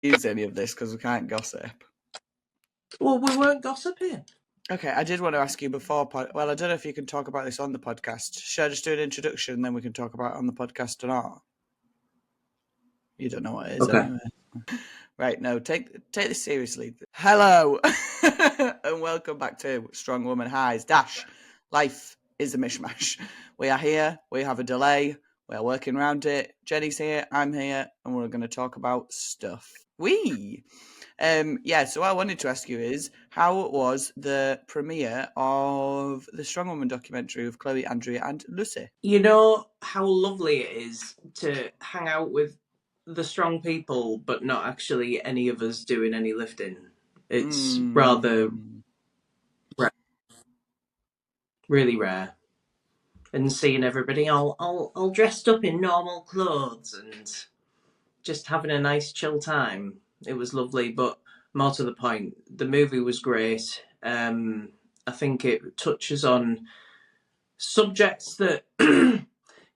use any of this because we can't gossip. Well, we weren't gossiping. Okay, I did want to ask you before. Well, I don't know if you can talk about this on the podcast. Should I just do an introduction and then we can talk about it on the podcast or not? You don't know what it is anyway. Right, no, take this seriously. Hello, and welcome back to Strong Woman Highs. Life is a mishmash. We are here, we have a delay, we are working around it. Jenny's here, I'm here, and we're going to talk about stuff. So what I wanted to ask you is, how was the premiere of the Strong Woman documentary with Chloe, Andrea, and Lucy? You know how lovely it is to hang out with the strong people, but not actually any of us doing any lifting. It's rather rare, really rare. And seeing everybody all dressed up in normal clothes and just having a nice chill time. It was lovely, but more to the point, the movie was great. I think it touches on subjects that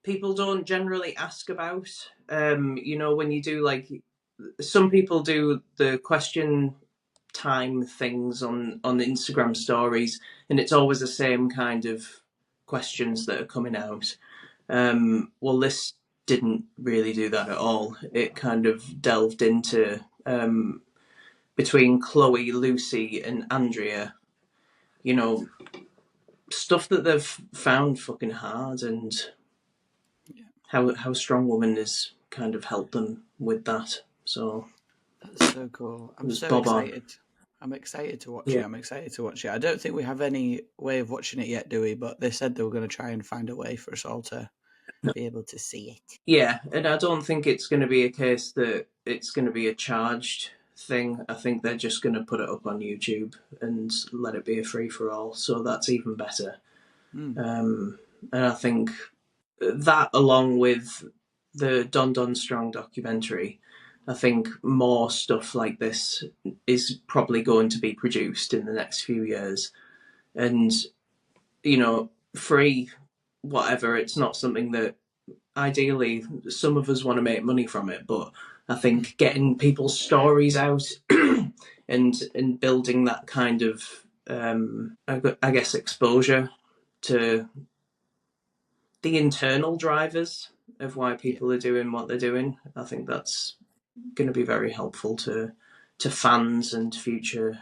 people don't generally ask about. When you do some people do the question time things on Instagram stories, and it's always the same kind of questions that are coming out. Well, this didn't really do that at all. It kind of delved into between Chloe, Lucy, and Andrea, stuff that they've found fucking hard, and how Strong Woman has kind of helped them with that. So that's so cool. I'm so excited. I'm excited to watch it. I don't think we have any way of watching it yet, do we? But they said they were going to try and find a way for us all to be able to see it. Yeah, and I don't think it's going to be a case that it's going to be a charged thing. I think they're just going to put it up on YouTube and let it be a free-for-all. So that's even better. And I think that, along with the Don Strong documentary, I think more stuff like this is probably going to be produced in the next few years. And, free, whatever, it's not something that ideally some of us want to make money from it, but I think getting people's stories out and building that kind of, I guess, exposure to the internal drivers of why people are doing what they're doing, I think that's going to be very helpful to fans and future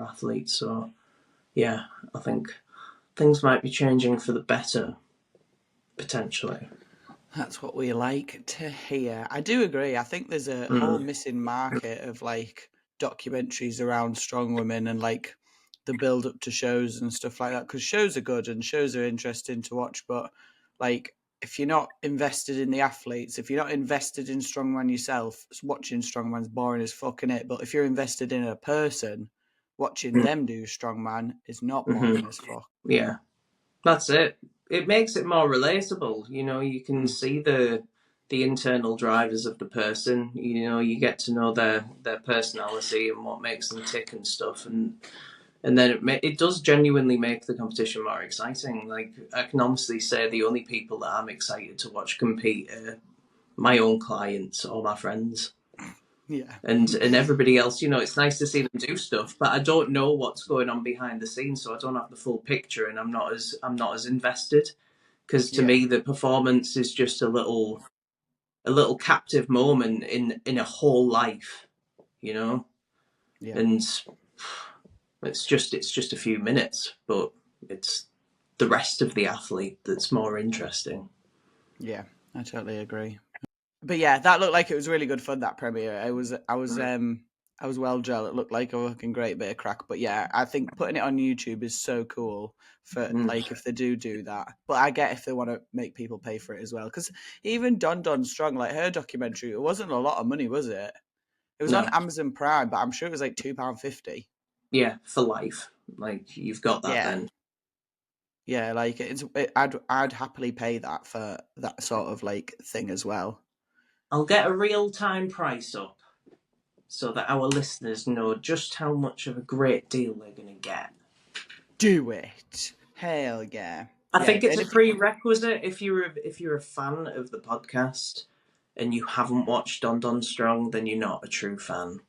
athletes. So yeah, I think things might be changing for the better, potentially. That's what we like to hear. I do agree. I think there's a whole missing market of documentaries around strong women and the build up to shows and stuff like that. Because shows are good and shows are interesting to watch, but if you're not invested in the athletes, if you're not invested in strongman yourself, watching strongman's boring as fucking it. But if you're invested in a person, watching them do strongman is not boring as fuck. Yeah, that's it. It makes it more relatable. You can see the internal drivers of the person. You get to know their personality and what makes them tick and stuff, and then it does genuinely make the competition more exciting. I can honestly say the only people that I'm excited to watch compete are my own clients or my friends. Yeah. And everybody else, it's nice to see them do stuff, but I don't know what's going on behind the scenes, so I don't have the full picture, and I'm not as invested, because to me the performance is just a little captive moment in a whole life, Yeah. And it's just a few minutes, but it's the rest of the athlete that's more interesting. Yeah, I totally agree. But yeah, that looked like it was really good fun, that premiere. I was well gel. It looked like a fucking great bit of crack. But yeah, I think putting it on YouTube is so cool for if they do that. But I get if they want to make people pay for it as well. Because even Don Strong, her documentary, it wasn't a lot of money, was it? It was on Amazon Prime, but I'm sure it was £2.50. Yeah, for life. You've got that then. Yeah, I'd happily pay that for that sort of thing as well. I'll get a real-time price up so that our listeners know just how much of a great deal they're going to get. Do it. Hell yeah. I think it's a prerequisite if you're a fan of the podcast. and you haven't watched Don Don Strong, then you're not a true fan.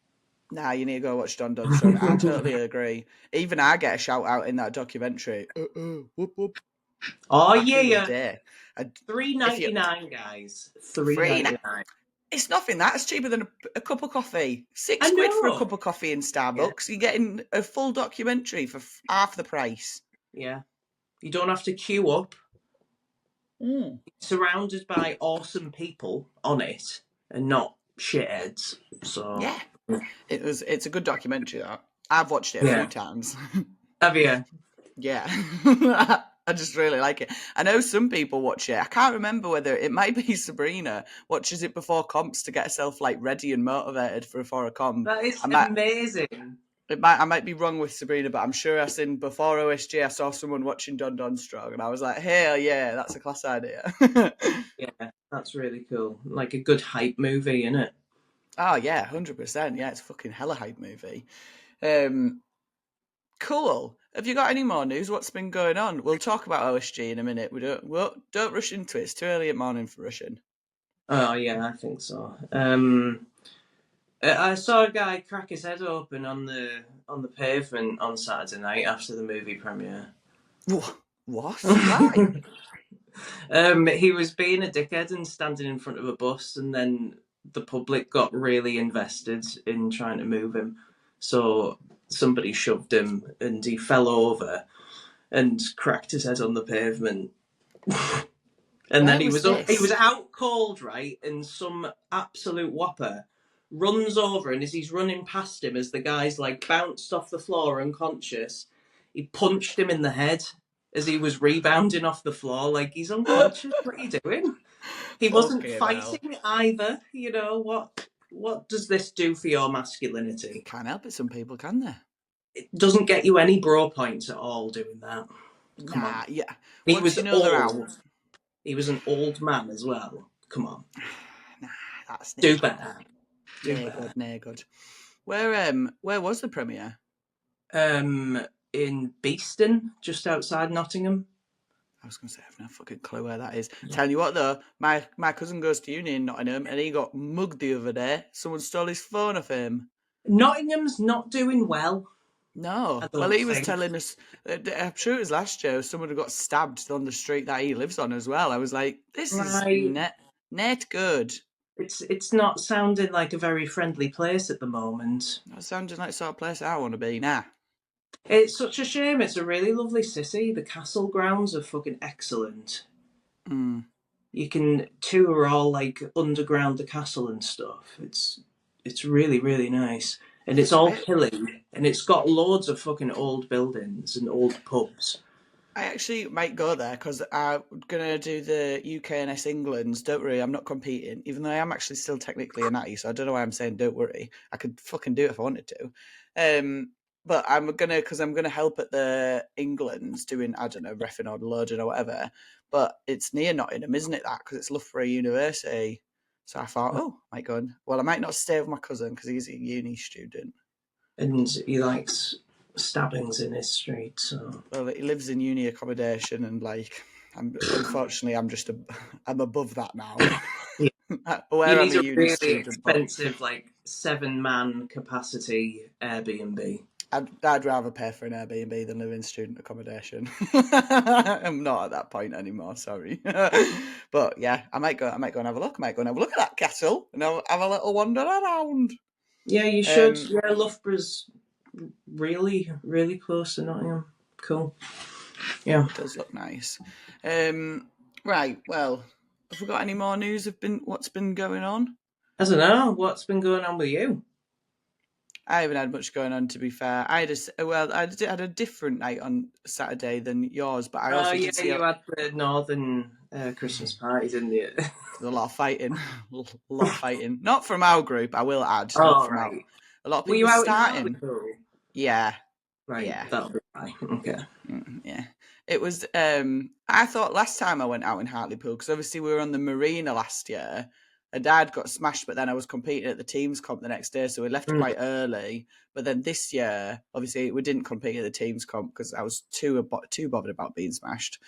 Nah, you need to go watch Don Don Strong. I totally agree. Even I get a shout out in that documentary. Whoop whoop. Oh Back in the yeah, day, I, if you $3.99, guys. free, $3.99. it's nothing. That's cheaper than a cup of coffee. I £6 for a know. cup of coffee in Yeah, Starbucks. You're getting a full documentary for half the price. yeah. You don't have to queue up. Mm. Surrounded by awesome people on it, and not shitheads. So Yeah, it's a good documentary. That I've watched it a few yeah. times. Have you? Yeah, I just really like it. I know some people watch it. I can't remember whether it might be Sabrina watches it before comps to get herself like ready and motivated for a comp. That is I might amazing. I might be wrong with Sabrina, but I'm sure I seen before OSG. I saw someone watching Don Don Strong, and I was like, "Hell yeah, that's a class idea." Yeah, that's really cool. Like a good hype movie, isn't it? Oh yeah, 100%. Yeah, it's a fucking hella hype movie. Um, cool. Have you got any more news? What's been going on? We'll talk about OSG in a minute. We don't rush into it. It's too early in the morning for rushing. Oh yeah, I think so. I saw a guy crack his head open on the pavement on Saturday night after the movie premiere. What? Why? He was being a dickhead and standing in front of a bus, and then the public got really invested in trying to move him. So somebody shoved him, and he fell over and cracked his head on the pavement. And then Where was he was this? out cold, right? And some absolute whopper runs over, and as he's running past him, as the guy's like bounced off the floor unconscious, he punched him in the head as he was rebounding off the floor. Like, he's unconscious. What are you doing? He wasn't Fucking hell. fighting either. You know what? What does this do for your masculinity? Can't help it. Some people can there. It doesn't get you any bro points at all doing that. Come on. Nah, yeah. He Once was you know they're old. out, He was an old man as well. Come on. nah, that's Do near good. better. Do Near better. good, near good. Where was the premiere? In Beeston, just outside Nottingham. I was going to say, I have no fucking clue where that is. Tell you what, though, my cousin goes to uni in Nottingham, and he got mugged the other day. Someone stole his phone off him. Nottingham's not doing well, I No. Well, don't he was think. telling us, I'm sure it was last year, someone had got stabbed on the street that he lives on as well. I was like, this is Right. net good. It's not sounding like a very friendly place at the moment. That sounded like the sort of place I want to be. Nah. It's such a shame. It's a really lovely city. The castle grounds are fucking excellent. Mm. You can tour all like underground the castle and stuff. It's really really nice, and it's all I hilly, and it's got loads of fucking old buildings and old pubs. I actually might go there because I'm gonna do the UKNS England's. Don't worry, I'm not competing, even though I am actually still technically a natty. So I don't know why I'm saying don't worry. I could fucking do it if I wanted to. But I'm gonna help at the England's doing I don't know reffing or loading or whatever. But it's near Nottingham, isn't it? That because it's Loughborough University. So I thought, oh, I might go and well, I might not stay with my cousin because he's a uni student. And he likes stabbings in his street. So Well, he lives in uni accommodation, and like, unfortunately, I'm above that now. yeah. You Where I'm need a a uni really student, but expensive like 7-man capacity Airbnb. I'd rather pay for an Airbnb than live in student accommodation. I'm not at that point anymore. Sorry, but yeah, I might go. I might go and have a look. I might go and have a look at that castle and have a little wander around. Yeah, you should. Um, Yeah, Loughborough's really really close to Nottingham. Cool. Yeah. it does look nice. Right. Well, have we got any more news of what's been going on? I don't know what's been going on with you. I haven't had much going on, to be fair. I had a different night on Saturday than yours, but I Oh also yeah, did see you had the Northern Christmas party, didn't you? a lot of fighting, a lot of fighting. Not from our group, I will add. Not All from our. right. A lot of Were people you out in starting. Hartlepool? Yeah, Right, yeah, that'll be fine. Okay. yeah. It was. I thought last time I went out in Hartlepool because obviously we were on the marina last year. A dad got smashed, but then I was competing at the teams comp the next day, so we left Mm. quite early. But then this year, obviously, we didn't compete at the teams comp because I was too bothered about being smashed.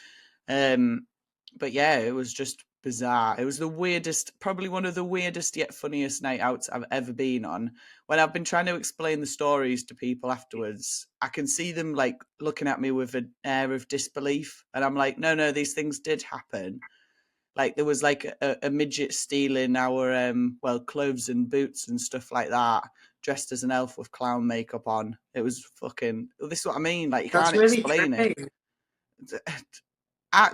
But yeah, it was just bizarre. It was the weirdest, probably one of the weirdest yet funniest night outs I've ever been on. When I've been trying to explain the stories to people afterwards, I can see them like looking at me with an air of disbelief. And I'm like, no, no, these things did happen. Like there was like a midget stealing our well, clothes and boots and stuff like that, dressed as an elf with clown makeup on. It was fucking. This is what I mean. Like you That's can't really explain it. strange.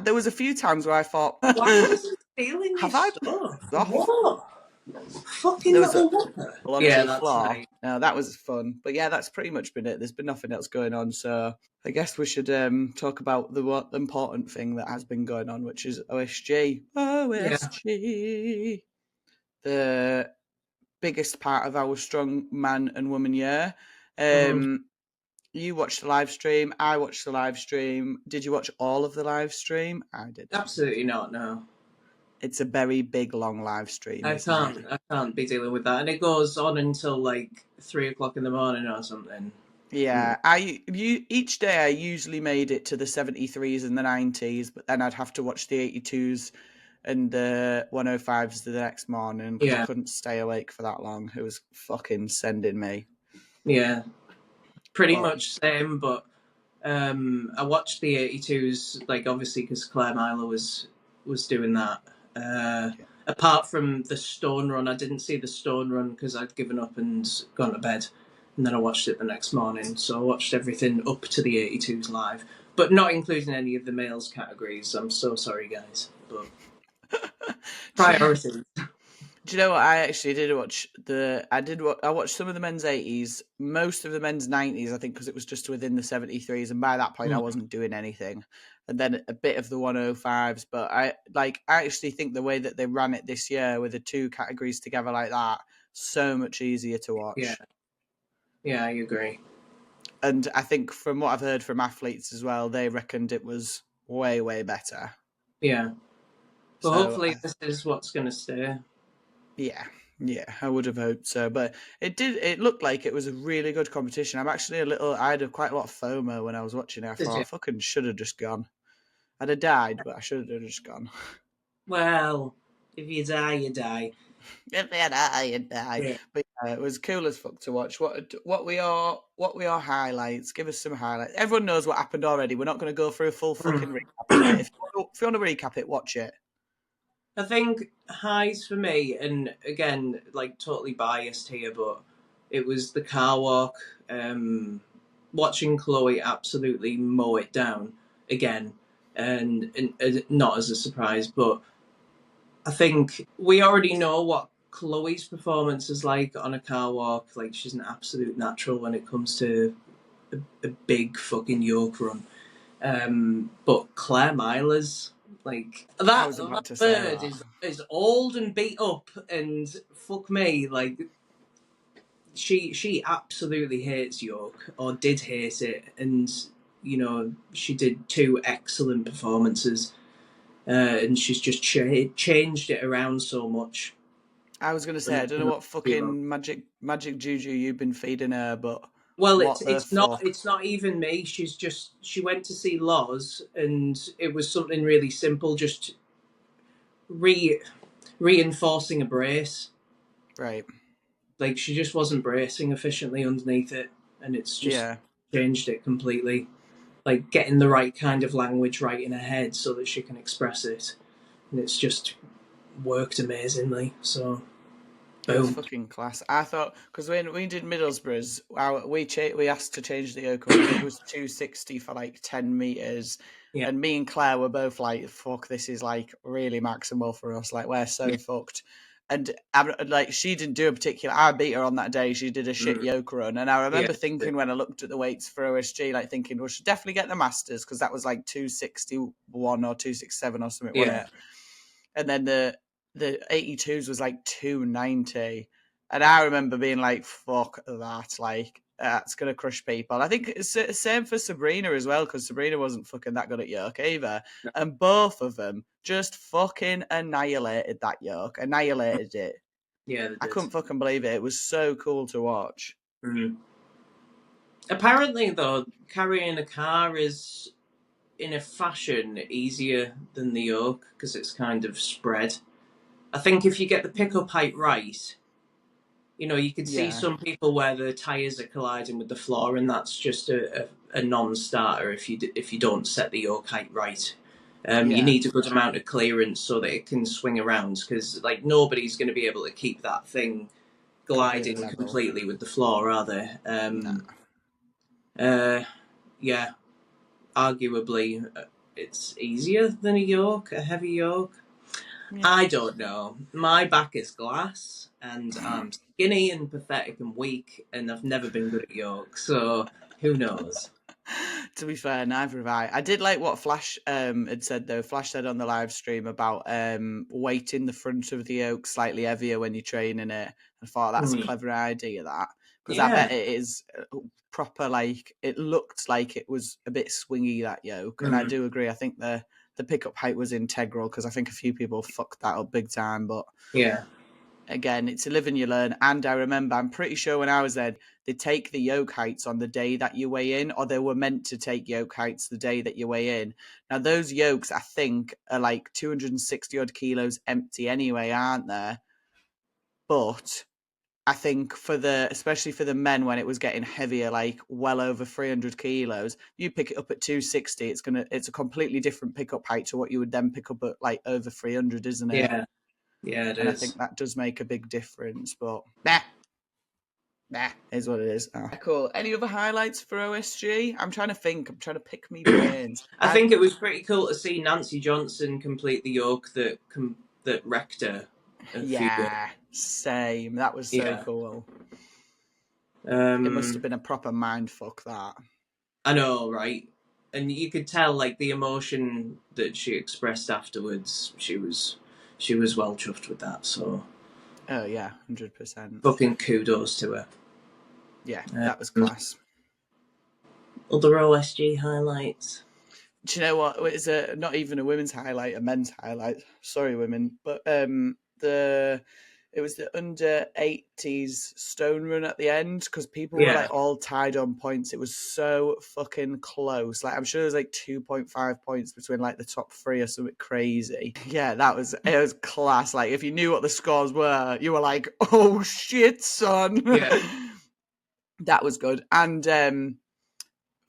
There was a few times where I thought, Why was he stealing your have I stuff? off? What? Fucking There was a little whopper. onto Yeah, the that's floor. right. Now that was fun, but yeah, that's pretty much been it. There's been nothing else going on, so I guess we should talk about the important thing that has been going on, which is OSG. Yeah. OSG, the biggest part of our strong man and woman year. Mhm. You watched the live stream. I watched the live stream. Did you watch all of the live stream? I didn't. Absolutely not. No, It's a very big, long live stream, I isn't it? can't. I can't be dealing with that, and it goes on until like 3 o'clock in the morning or something. Mm. Yeah, you each day I usually made it to the 73s and the 90s, but then I'd have to watch the 82s and the 105s the next morning because I Yeah, couldn't stay awake for that long. It was fucking sending me. yeah, pretty But much same. But I watched the 82s, like obviously because Claire Myler was doing that. yeah. Apart from the Stone Run, I didn't see the Stone Run because I'd given up and gone to bed, and then I watched it the next morning. So I watched everything up to the 82s live, but not including any of the males categories. I'm so sorry, guys, but do, you, priorities. do you know what I actually did watch I watched some of the men's 80s, most of the men's 90s, I think, because it was just within the 73s, and by that point I Mm, wasn't doing anything. And then a bit of the 105s, but I actually think the way that they ran it this year with the two categories together like that, so much easier to yeah, watch. yeah, I agree. And I think from what I've heard from athletes as well, they reckoned it was way, way better. Yeah, but So hopefully this is what's going to stay. yeah, yeah, I would have hoped so. But it looked like it was a really good competition. I had quite a lot of FOMO when I was watching it. I Did thought you? I fucking should have just gone. I'd have died, but I should have just gone. Well, if you die, you die. If I die, I'd die. Yeah. But yeah, it was cool as fuck to watch. What were your highlights? Give us some highlights. Everyone knows what happened already. We're not going to go through a full fucking recap of it. If you want to recap it, watch it. I think highs for me, and again, like totally biased here, but it was the car walk. Watching Chloe absolutely mow it down again, and not as a surprise, but I think we already know what Chloe's performance is like on a car walk. Like she's an absolute natural when it comes to a big fucking yoke run. But Claire Myers, like I that was about to say bird that. is old and beat up, and fuck me, like she absolutely hates York or did hate it, and she did two excellent performances, and she's just changed it around so much. I was going to say I don't know what fucking magic juju you've been feeding her, but Well, it's what the it's not fuck? it's not even me. She went to see Loz, and it was something really simple, just re reinforcing a brace. Right. Like she just wasn't bracing efficiently underneath it, and it's just Yeah. changed it completely. Like getting the right kind of language right in her head so that she can express it, and it's just worked amazingly. So, It was boom. fucking class. I thought because when we did Middlesbrough's, we asked to change the yoke run. I think it was 260 for like 10 meters, Yeah, and me and Claire were both like, "Fuck, this is like really maximal for us. Like we're yeah, so fucked." And like she didn't do a particular. I beat her on that day. She did a shit mm, yoke run, and I yeah, remember thinking when I looked at the weights for OSG, like thinking, "We should definitely get the masters because that was like 261 or 267 or something, wasn't yeah, it?" And then the 82s was like 290, and I remember being like, fuck that, like that's gonna crush people. I think it's the same for Sabrina as well, because Sabrina wasn't fucking that good at yoke either, and both of them just fucking annihilated that yoke, annihilated it. yeah. They I did. couldn't fucking believe it. It was so cool to watch. Mm. Apparently, though, carrying a car is in a fashion easier than the yoke because it's kind of spread. I think if you get the pickup height right, you could see Yeah, some people where the tires are colliding with the floor, and that's just a non-starter if you don't set the yoke height right. You yeah, need a good amount of clearance so that it can swing around because like nobody's going to be able to keep that thing completely gliding level. completely with the floor, are they? Nah. Uh, yeah, arguably it's easier than a yoke, a heavy yoke. Yeah. I don't know. My back is glass, and I'm skinny and pathetic and weak, and I've never been good at yoke, so who knows? To be fair, neither have I. I did like what Flash had said though. Flash said on the live stream about weighting the front of the yoke slightly heavier when you're training it. I thought that's a Mm. clever idea, that, because I Yeah. bet it is proper. Like it looked like it was a bit swingy, that yoke, and I Mm. do agree. I think the pickup height was integral because I think a few people fucked that up big time, but Yeah. again, it's a live and you learn. And I remember, I'm pretty sure when I was there, they take the yoke heights on the day that you weigh in, or they were meant to take yoke heights the day that you weigh in. Now, those yokes, I think, are like 260 odd kilos empty anyway, aren't there? But I think especially for the men, when it was getting heavier, like well over 300 kilos, you pick it up at 260, it's a completely different pickup height to what you would then pick up at like over 300, isn't it? Yeah. Yeah, it And I think is. that does make a big difference. But nah, is what it is. Oh. Cool. Any other highlights for OSG? I'm trying to think. I'm trying to pick me brains. I think it was pretty cool to see Nancy Johnson complete the yoke that wrecked her a few years. Yeah, same. That was so Yeah. cool. It must have Um, been a proper mind fuck, that. I know, right? And you could tell, like the emotion that she expressed afterwards. She was well chuffed with that. So Oh yeah, 100%. fucking kudos to her. Yeah, that was Um, class. other OSG highlights. Do you know what? It's not even a women's highlight, a men's highlight. Sorry, women, but it was the under 80s stone run at the end because people were Yeah, like all tied on points. It was so fucking close. Like I'm sure there's like 2.5 points between like the top three or something crazy. Yeah, it was class. Like if you knew what the scores were, you were like, oh shit, son. yeah. That was good. And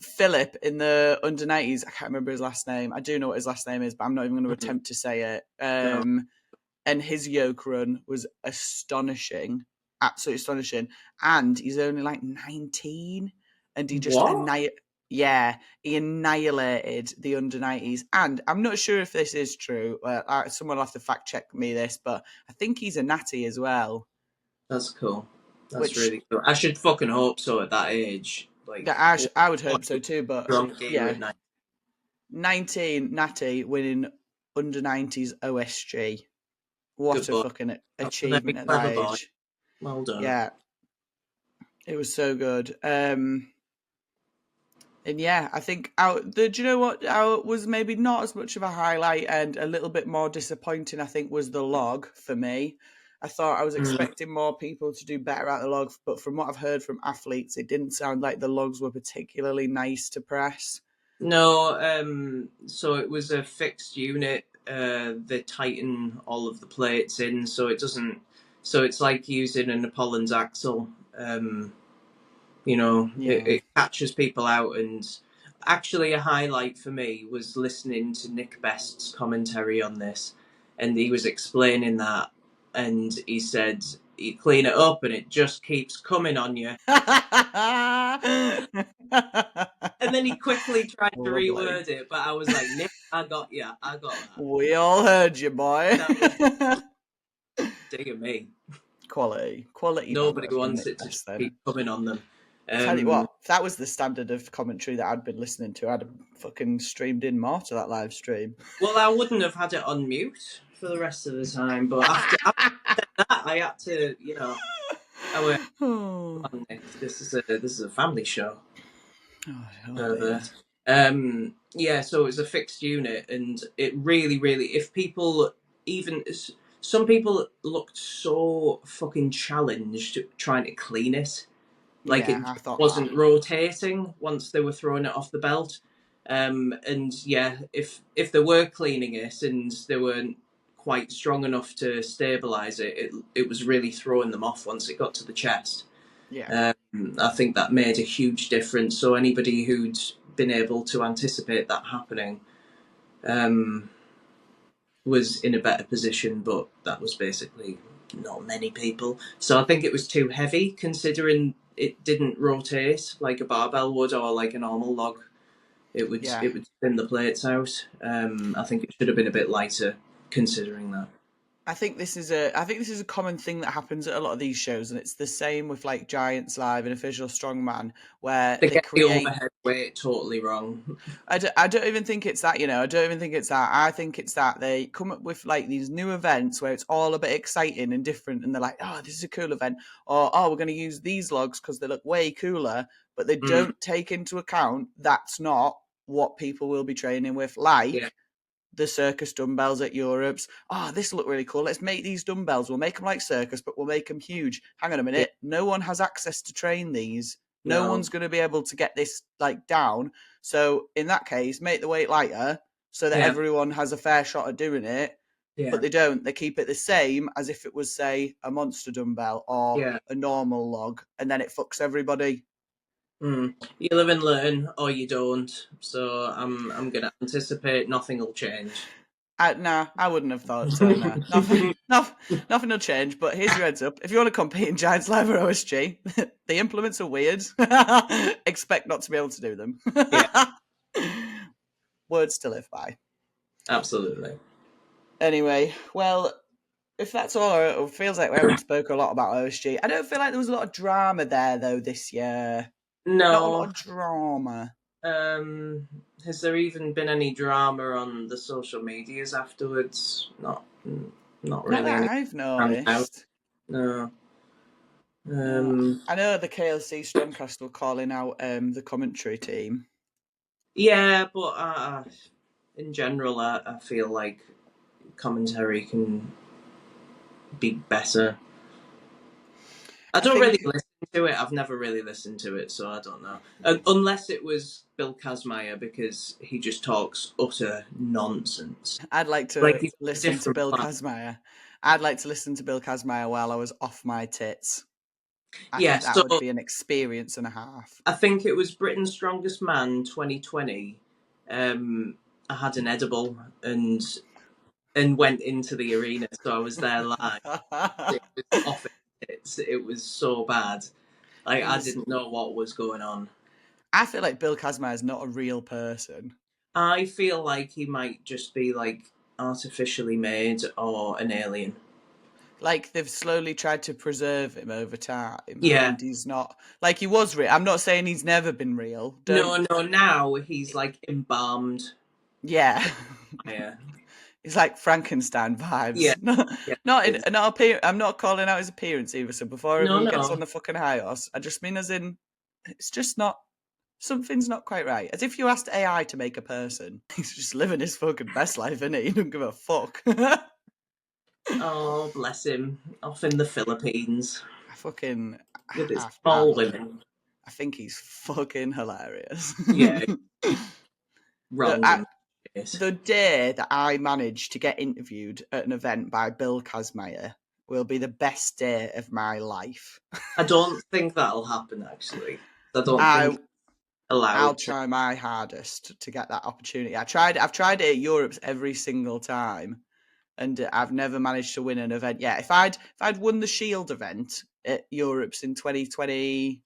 Philip in the under 90s, I can't remember his last name. I do know what his last name is, but I'm not even going to Mhm. attempt to say it. No. And his yoke run was astonishing, absolutely astonishing. And he's only like 19, and he just What? yeah, he annihilated the under 90s. And I'm not sure if this is true. Someone will have to fact check me this, but I think he's a natty as well, That's cool. That's which really cool. I should fucking hope so at that age. Like, yeah, what I would what hope so too. But strong gear yeah, at night. 19 natty winning under 90s OSG. What Good a boy. fucking That's a very achievement at that clever boy. age. Well done. Yeah, it was so good. And yeah, I think do you know what was maybe not as much of a highlight and a little bit more disappointing, I think, was the log for me. I thought I was Mm. expecting more people to do better at the log, but from what I've heard from athletes, it didn't sound like the logs were particularly nice to press. No, so it was a fixed unit. They tighten all of the plates in, so it doesn't. So it's like using an Apollon's axle. It, Yeah. it catches people out. And actually, a highlight for me was listening to Nick Best's commentary on this, and he was explaining that, and he said you clean it up, and it just keeps coming on you. And then he quickly tried to Lovely. reword it, but I was like, Nick, I got you. I got that. We all heard you, boy. That was dear me. Quality Nobody banter from wants Nick it to just Best. Then keep coming on them. tell you Um, what, if that was the standard of commentary that I'd been listening to, I'd have fucking streamed in more to that live stream. well, I wouldn't have had it on mute for the rest of the time, but after that, I had to, I went, Oh, "Come on, Nick, this is a family show." oh dear. Pervert. Yeah, so it was a fixed unit, and it really, really, if people even some people looked so fucking challenged trying to clean it, like Yeah, it I thought that. wasn't rotating once they were throwing it off the belt. And yeah, if they were cleaning it and they weren't quite strong enough to stabilize it was really throwing them off once it got to the chest. Yeah. I think that made a huge difference. So anybody who'd been able to anticipate that happening um, was in a better position, but that was basically not many people. So I think it was too heavy considering it didn't rotate like a barbell would or like a normal log. Yeah. It would spin the plates out. I think it should have been a bit lighter considering that. I think this is a common thing that happens at a lot of these shows, and it's the same with like Giants Live and Official Strongman, where They they get the create. overhead weight totally wrong. I don't even think it's that, I don't even think it's that. I think it's that they come up with like these new events where it's all a bit exciting and different, and they're like, oh, this is a cool event, or oh, we're going to use these logs because they look way cooler, but they Mm, don't take into account that's not what people will be training with, yeah, like the circus dumbbells at Europe's. Oh, this look really cool. Let's make these dumbbells. We'll make them like circus, but we'll make them huge. Hang on a yeah, minute. No one has access to train these. No no, one's going to be able to get this like down. So in that case, make the weight lighter so that yeah, everyone has a fair shot at doing it. But yeah, they don't. They keep it the same as if it was, say, a monster dumbbell or yeah. a normal log, and then it fucks everybody. Mm. You live and learn, or you don't. So I'm gonna anticipate nothing will change. Nah, I wouldn't have thought so. No, nothing will change. But here's your heads up: if you want to compete in Giants Live or OSG, the implements are weird. Expect not to be able to do them. Yeah, Words to live by. absolutely. Anyway, well, if that's all, it feels like we haven't spoke a lot about OSG. I don't feel like there was a lot of drama there though this year. Not a lot No. of drama. Um, has there even been any drama on the social medias afterwards? Not Not really that any I've stand out. noticed. No. No, Um, I know the KLC Strongcast were calling out the commentary team. yeah, but in general, I feel like commentary can be better. I I don't really think listen to it. I've never really listened to it, so I don't know. Unless it was Bill Kazmaier, because he just talks utter nonsense. I'd like Like to he's a listen to different Bill class. Kazmaier. I'd like to listen to Bill Kazmaier while I was off my tits. I Yeah, think that so would be an experience and a half. I think it was Britain's Strongest Man 2020. Um, I had an edible and went into the arena, so I was there live. It was off its tits. It was so bad. Like I He's. didn't know what was going on. I feel like Bill Kazmaier is not a real person. I feel like he might just be like artificially made or an alien. Like they've slowly tried to preserve him over time, Yeah. and he's not like he was real. I'm not saying he's never been real. Don't. No, no, now he's like embalmed. Yeah. Yeah. It's like Frankenstein Yeah. vibes. Yeah. Not It in is. not appear. I'm not calling out his appearance either. So before No, everyone gets on no. the fucking high horse, I just mean as in it's just not. Something's not quite right. As if you asked AI to make a person. He's just living his fucking best life, isn't he? He don't give a fuck. I Oh, bless him. Off in the Philippines fucking. with his I small love. women. I think he's fucking hilarious. Yeah, the wrong in this. the day that I managed to get interviewed at an event by Bill Kazmaier will be the best day of my life. I don't think that'll happen actually. I don't think I it's I'll allowed to. try my hardest to get that opportunity. I've tried it at Europe's every single time, and I've never managed to win an event yet. If I'd won the Shield event at Europe's in 2022,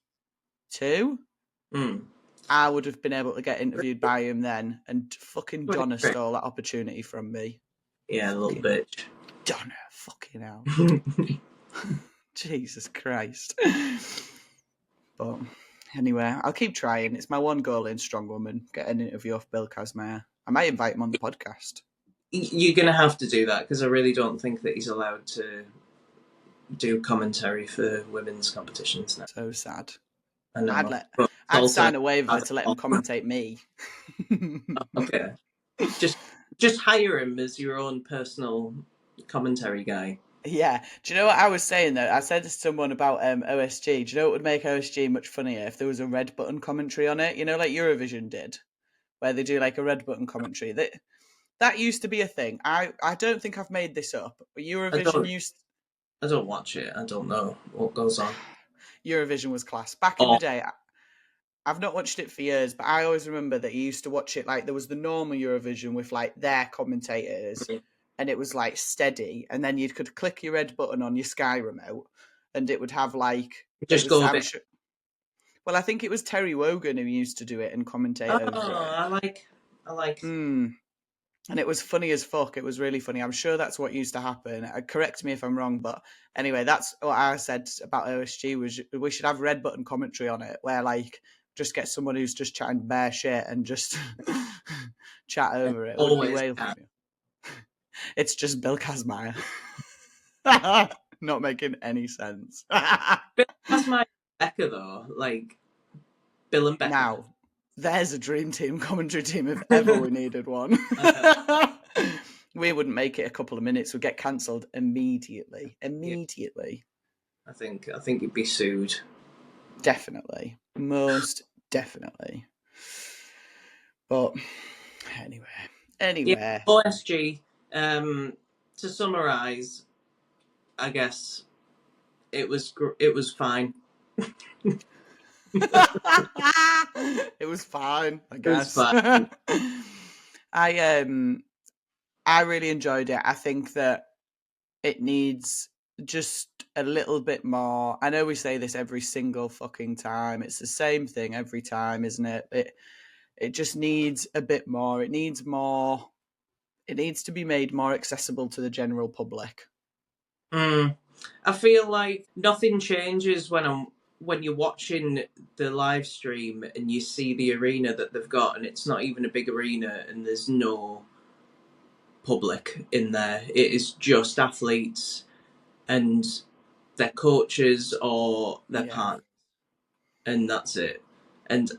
Mm. I would have been able to get interviewed by him then. And fucking Donna 23. stole that opportunity from me. Yeah, a little Fucking bitch. Donna, fucking hell. Jesus Christ. But anyway, I'll keep trying. It's my one goal in Strong Woman, get an interview off Bill Kazmaier. I might invite him on the podcast. You're gonna have to do that because I really don't think that he's allowed to do commentary for women's competitions now. So sad. I I'd know, let but it's I'd also sign a waiver to let him commentate me. okay. Just just hire him as your own personal commentary guy. Yeah. Do you know what I was saying though? I said to someone about OSG. Do you know what would make OSG much funnier if there was a red button commentary on it? You know, like Eurovision did, where they do like a red button commentary. That used to be a thing. I don't think I've made this up. But I Eurovision don't. used I don't watch it. I don't know what goes on. Eurovision was class back in the Oh, day. I've not watched it for years, but I always remember that you used to watch it like there was the normal Eurovision with like their commentators, and it was like steady, and then you could click your red button on your Sky remote, and it would have like it just was. go a bit. Well, I think it was Terry Wogan who used to do it and Oh, commentate over it. I like. Mm. And it was funny as fuck. It was really funny. I'm sure that's what used to happen. Correct me if I'm wrong, but anyway, that's what I said about OSG was we should have red button commentary on it, where like just get someone who's just chatting bare shit and just chat And over it. It would be always way can. funnier. It's just Bill Kazmaier. Not making any sense. But that's my Becca though. Like Bill and Becca. Now, there's a dream team commentary team if ever we needed one. I know. We wouldn't make it a couple of minutes. We'd get cancelled immediately. Yeah, Immediately. I think you'd be sued. Definitely. Most definitely. But anyway. Yeah, Anyway. OSG. To summarise, I guess it was fine. It was fine, I It was guess. fine. I I really enjoyed it. I think that it needs just a little bit more. I know we say this every single fucking time. It's the same thing every time, isn't it? It just needs a bit more. It needs more. It needs to be made more accessible to the general public. Mm. I feel like nothing changes when you're watching the live stream and you see the arena that they've got, and it's not even a big arena, and there's no public in there. It is just athletes and their coaches or their Yeah, partners, and that's it. And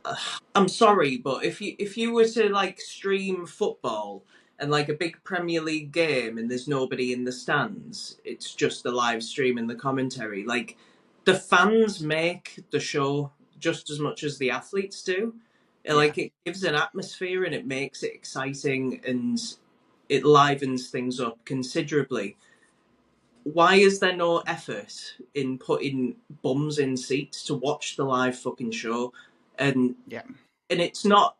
I'm sorry, but if you were to like stream football and like a big Premier League game and there's nobody in the stands, it's just the live stream and the commentary. Like the fans make the show just as much as the athletes do. yeah, Like it gives an atmosphere and it makes it exciting and it livens things up considerably. Why is there no effort in putting bums in seats to watch the live fucking show? And yeah, it's not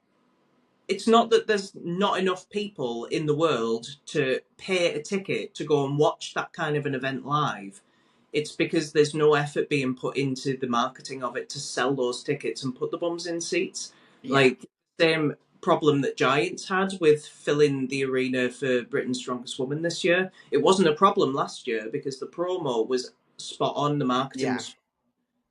that there's not enough people in the world to pay a ticket to go and watch that kind of an event live. It's because there's no effort being put into the marketing of it to sell those tickets and put the bums in seats. yeah, Like same problem that Giants had with filling the arena for Britain's Strongest Woman this year. It wasn't a problem last year because the promo was spot on, the marketing yeah, was.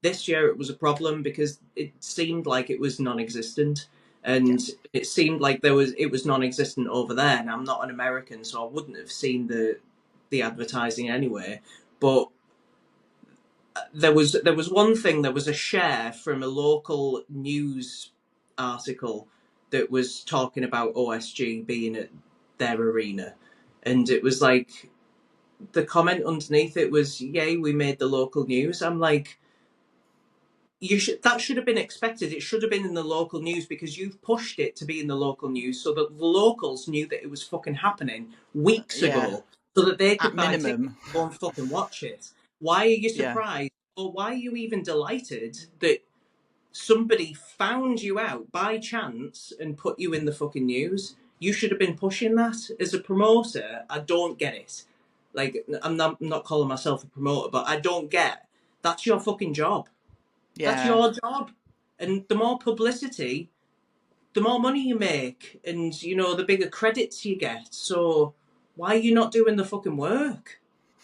This year it was a problem because it seemed like it was non-existent, yeah. and it seemed like it was non-existent over there. And I'm not an American, so I wouldn't have seen the advertising anyway. But there was one thing. There was a share from a local news article that was talking about OSG being at their arena, and it was like the comment underneath it was, "Yay, we made the local news." I'm like, that should have been expected. It should have been in the local news because you've pushed it to be in the local news so that the locals knew that it was fucking happening weeks Yeah. ago, so that they At could buy tickets minimum. and go and fucking watch it. Why are you Yeah, surprised, or why are you even delighted that somebody found you out by chance and put you in the fucking news? You should have been pushing that as a promoter. I don't get it. Like I'm not calling myself a promoter, but I don't get. That's your fucking job. That's yeah. your job. And the more publicity, the more money you make, and the bigger credits you get. So why are you not doing the fucking work?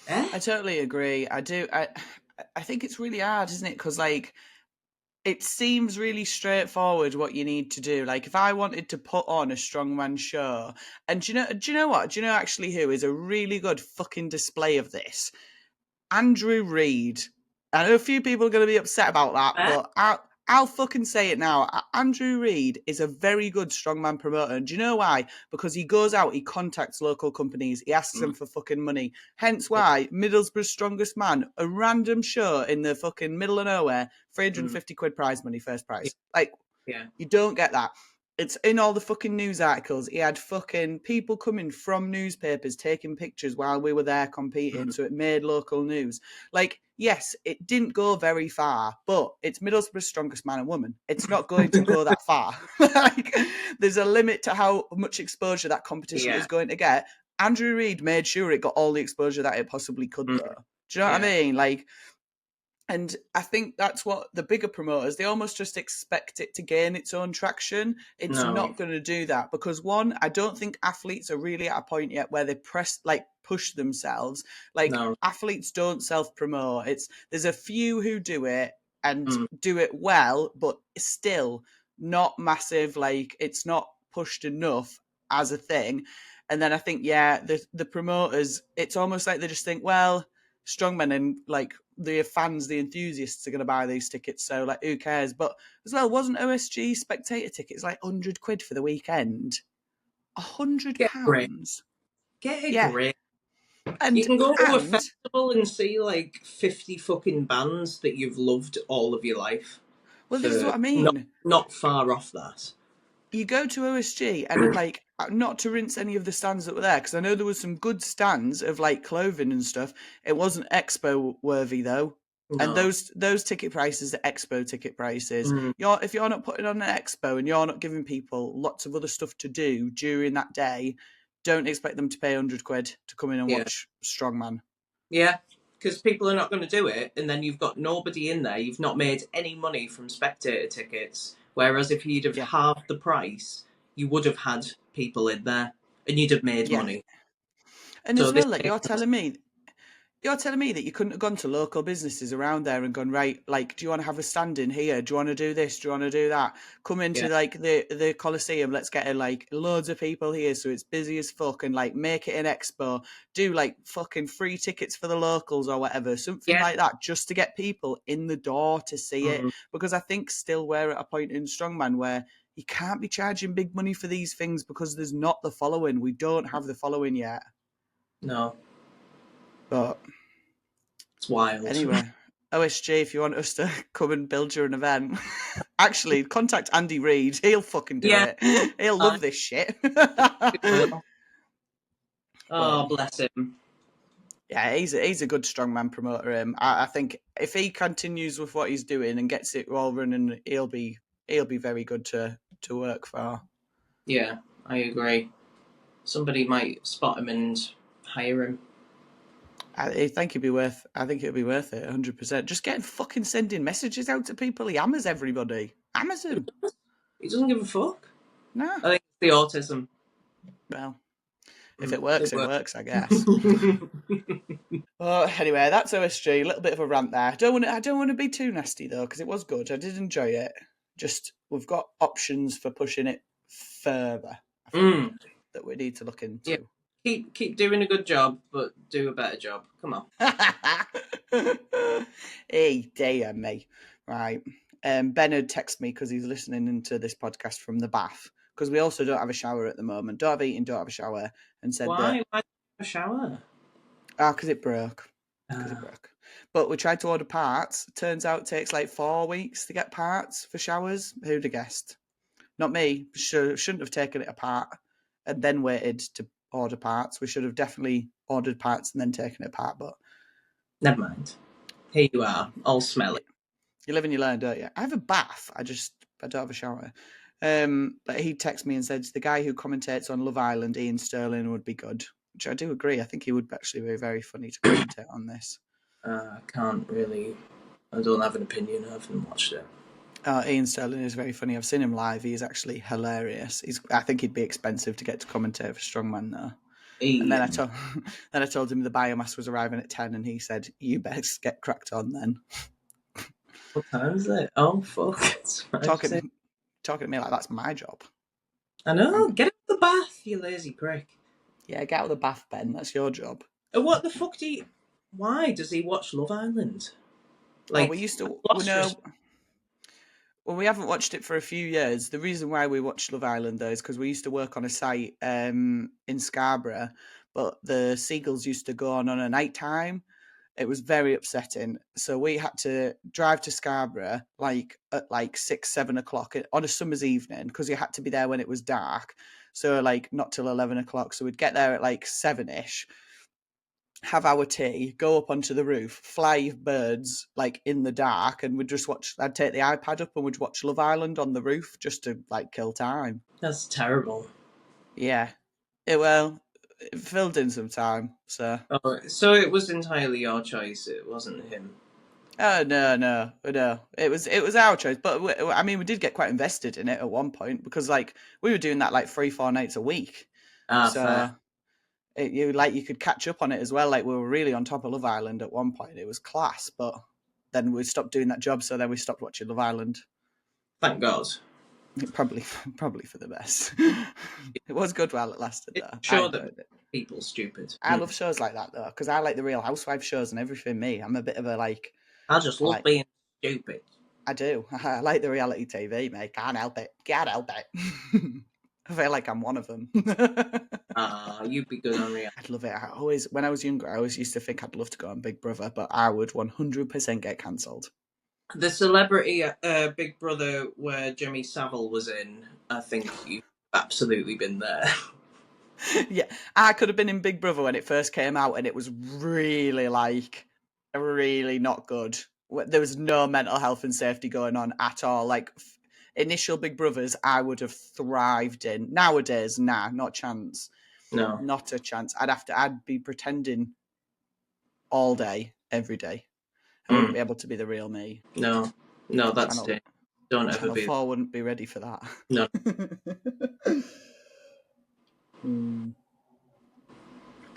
Eh? I totally agree. I do. I think it's really hard, isn't it? Because like it seems really straightforward what you need to do. Like if I wanted to put on a strongman show, and do you know what? Do you know actually who is a really good fucking display of this? Andrew Reid. I know a few people are going to be upset about that, Eh? but I'll fucking say it now. Andrew Reid is a very good strongman promoter. And do you know why? Because he goes out, he contacts local companies, he asks them Mm. for fucking money. Hence why Middlesbrough's Strongest Man, a random show in the fucking middle of nowhere, Mm. 350 quid prize money, first Yeah. prize. Like, Yeah. you don't get that. It's in all the fucking news articles. He had fucking people coming from newspapers taking pictures while we were there competing, so it made local news. Like, yes, it didn't go very far, but it's Middlesbrough's strongest man and woman. It's not going to go that far. Like, there's a limit to how much exposure that competition Yeah. is going to get. Andrew Reid made sure it got all the exposure that it possibly could, though. Do you know what I Yeah. mean? Like, and I think that's what the bigger promoters, they almost just expect it to gain its own traction. It's No. not going to do that because, one, I don't think athletes are really at a point yet where they push themselves. Like, No. athletes don't self promote. There's a few who do it and Mm. do it well, but still not massive. Like, it's not pushed enough as a thing. And then I think, yeah, the promoters, it's almost like they just think, well, strongmen and like the fans, the enthusiasts are going to buy these tickets, so like who cares? But as well, wasn't OSG spectator tickets like £100 for the weekend? £100? Get a grip. Get a Yeah, grip. You and can go to a and festival and see like 50 fucking bands that you've loved all of your life well, this is for what I mean. not far off that. You go to OSG and like not to rinse any of the stands that were there because I know there was some good stands of like clothing and stuff. It wasn't expo worthy though. And No. those ticket prices are expo ticket prices. Mm. If you're not putting on an expo and you're not giving people lots of other stuff to do during that day, don't expect them to pay £100 to come in and Yeah. watch Strongman. Yeah. Because people are not going to do it, and then you've got nobody in there. You've not made any money from spectator tickets. Whereas if you'd have Yeah, halved the price, you would have had people in there, and you'd have made yeah. money. And So as this well, like makes you're telling me that you couldn't have gone to local businesses around there and gone, right, like, do you want to have a stand in here? Do you want to do this? Do you want to do that? Come into yeah, like the Coliseum. Let's get like loads of people here so it's busy as fuck and like make it an expo. Do like fucking free tickets for the locals or whatever, something yeah, like that, just to get people in the door to see it. mm, Because I think still we're at a point in Strongman where you can't be charging big money for these things because there's not the following. We don't have the following yet. no, But it's wild. anyway, OSG, if you want us to come and build you an event, actually contact Andy Reid. He'll fucking do Yeah, it. He'll I love this shit. will. But Oh, bless him. yeah, he's a good strongman promoter. I think if he continues with what he's doing and gets it all running, he'll be very good to work for. Yeah, I agree. Somebody might spot him and hire him. I think it'd be worth. I think it'd be worth it, 100%. Just getting fucking sending messages out to people. He hammers everybody. Hammers him. He doesn't give a fuck. Nah. I think it's the autism. Well, if Mm, it it works, I guess. Well, anyway, that's OSG. A little bit of a rant there. I don't want to be too nasty though, because it was good. I did enjoy it. Just we've got options for pushing it further. I think mm, that we need to look yeah, into. keep doing a good job, but do a better job. Come on. Hey, dear me. Right. Ben had texted me because he's listening into this podcast from the bath. Because we also don't have a shower at the moment. Don't have eating, don't have a shower. And said that, Why? Why a shower? because it broke. Because it Uh, broke. But we tried to order parts. Turns out it takes like 4 weeks to get parts for showers. Who'd have guessed? Not me. Shouldn't have taken it apart and then waited to order parts. We should have definitely ordered parts and then taken it apart. But Never mind. Here you are, all smelly. you live and you learn, don't you? I have a bath. I don't have a shower. But he texted me and said the guy who commentates on Love Island, Ian Sterling, would be good. Which I do agree. I think he would actually be very funny to commentate on this. I can't really. I don't have an opinion. I haven't watched it. Ian Sterling is very funny. I've seen him live. He is actually hilarious. I think he'd be expensive to get to commentate for Strongman though. And then Ian. then I told him the biomass was arriving at 10, and he said, "You best get cracked on then." What time is it? Oh fuck! It's 5:06. Talking to me like that's my job. I know. Get out of the bath, you lazy prick. Yeah, get out of the bath, Ben. That's your job. What the fuck do you? Why does he watch Love Island? Oh, we Like, used to. I've We lost know. Well, we haven't watched it for a few years. The reason why we watched Love Island though is because we used to work on a site in Scarborough, but the seagulls used to go on a night time. It was very upsetting. So we had to drive to Scarborough like at like 6, 7 o'clock on a summer's evening because you had to be there when it was dark. So like not till 11 o'clock. So we'd get there at like 7ish, have our tea, go up onto the roof, fly birds like in the dark, and we'd just watch. I'd take the iPad up and we'd watch Love Island on the roof just to like kill time. That's terrible. Yeah, it filled in some time. So Oh, so it was entirely your choice. It wasn't him. oh no, no, no. It was our choice, but I mean, we did get quite invested in it at one point because like we were doing that like 3, 4 nights a week. Ah, fair. So you could catch up on it as well. Like we were really on top of Love Island at one point. It was class, but then we stopped doing that job, so then we stopped watching Love Island. Thank God. Probably, probably for the best. It was good while it lasted, It's though. I sure that enjoyed it. people stupid. I love shows like that though, because I like the Real Housewives shows and everything. Me, I'm a bit of a like, I just I love like, being stupid. I do. I like the reality TV, mate. Can't help it. Can't help it. I feel like I'm one of them. You'd be good on reality. I'd love it. When I was younger, I always used to think I'd love to go on Big Brother, but I would 100% get cancelled. The celebrity Big Brother where Jimmy Savile was in, I think you've absolutely been there. Yeah, I could have been in Big Brother when it first came out, and it was really like really not good. There was no mental health and safety going on at all. Like initial Big Brothers, I would have thrived in. Nowadays, nah, not a chance, No. not a chance. I'd be pretending all day, every day. I wouldn't be able to be the real me. No. No, that's Channel it. Don't ever Channel be. 4 wouldn't be ready for that. No.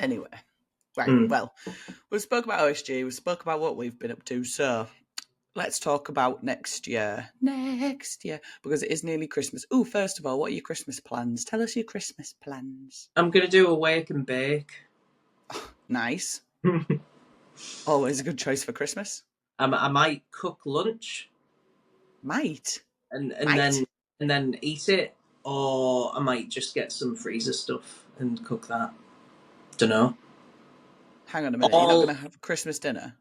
Anyway, right. Well, we spoke about OSG. We spoke about what we've been up to. So let's talk about next year. Next year, because it is nearly Christmas. Oh, first of all, what are your Christmas plans? Tell us your Christmas plans. I'm going to do a wake and bake. Nice. Always a good choice for Christmas. I might cook lunch Might. and Might. then eat it, or I might just get some freezer stuff and cook that. Don't know. Hang on a minute. You're not going to have Christmas dinner?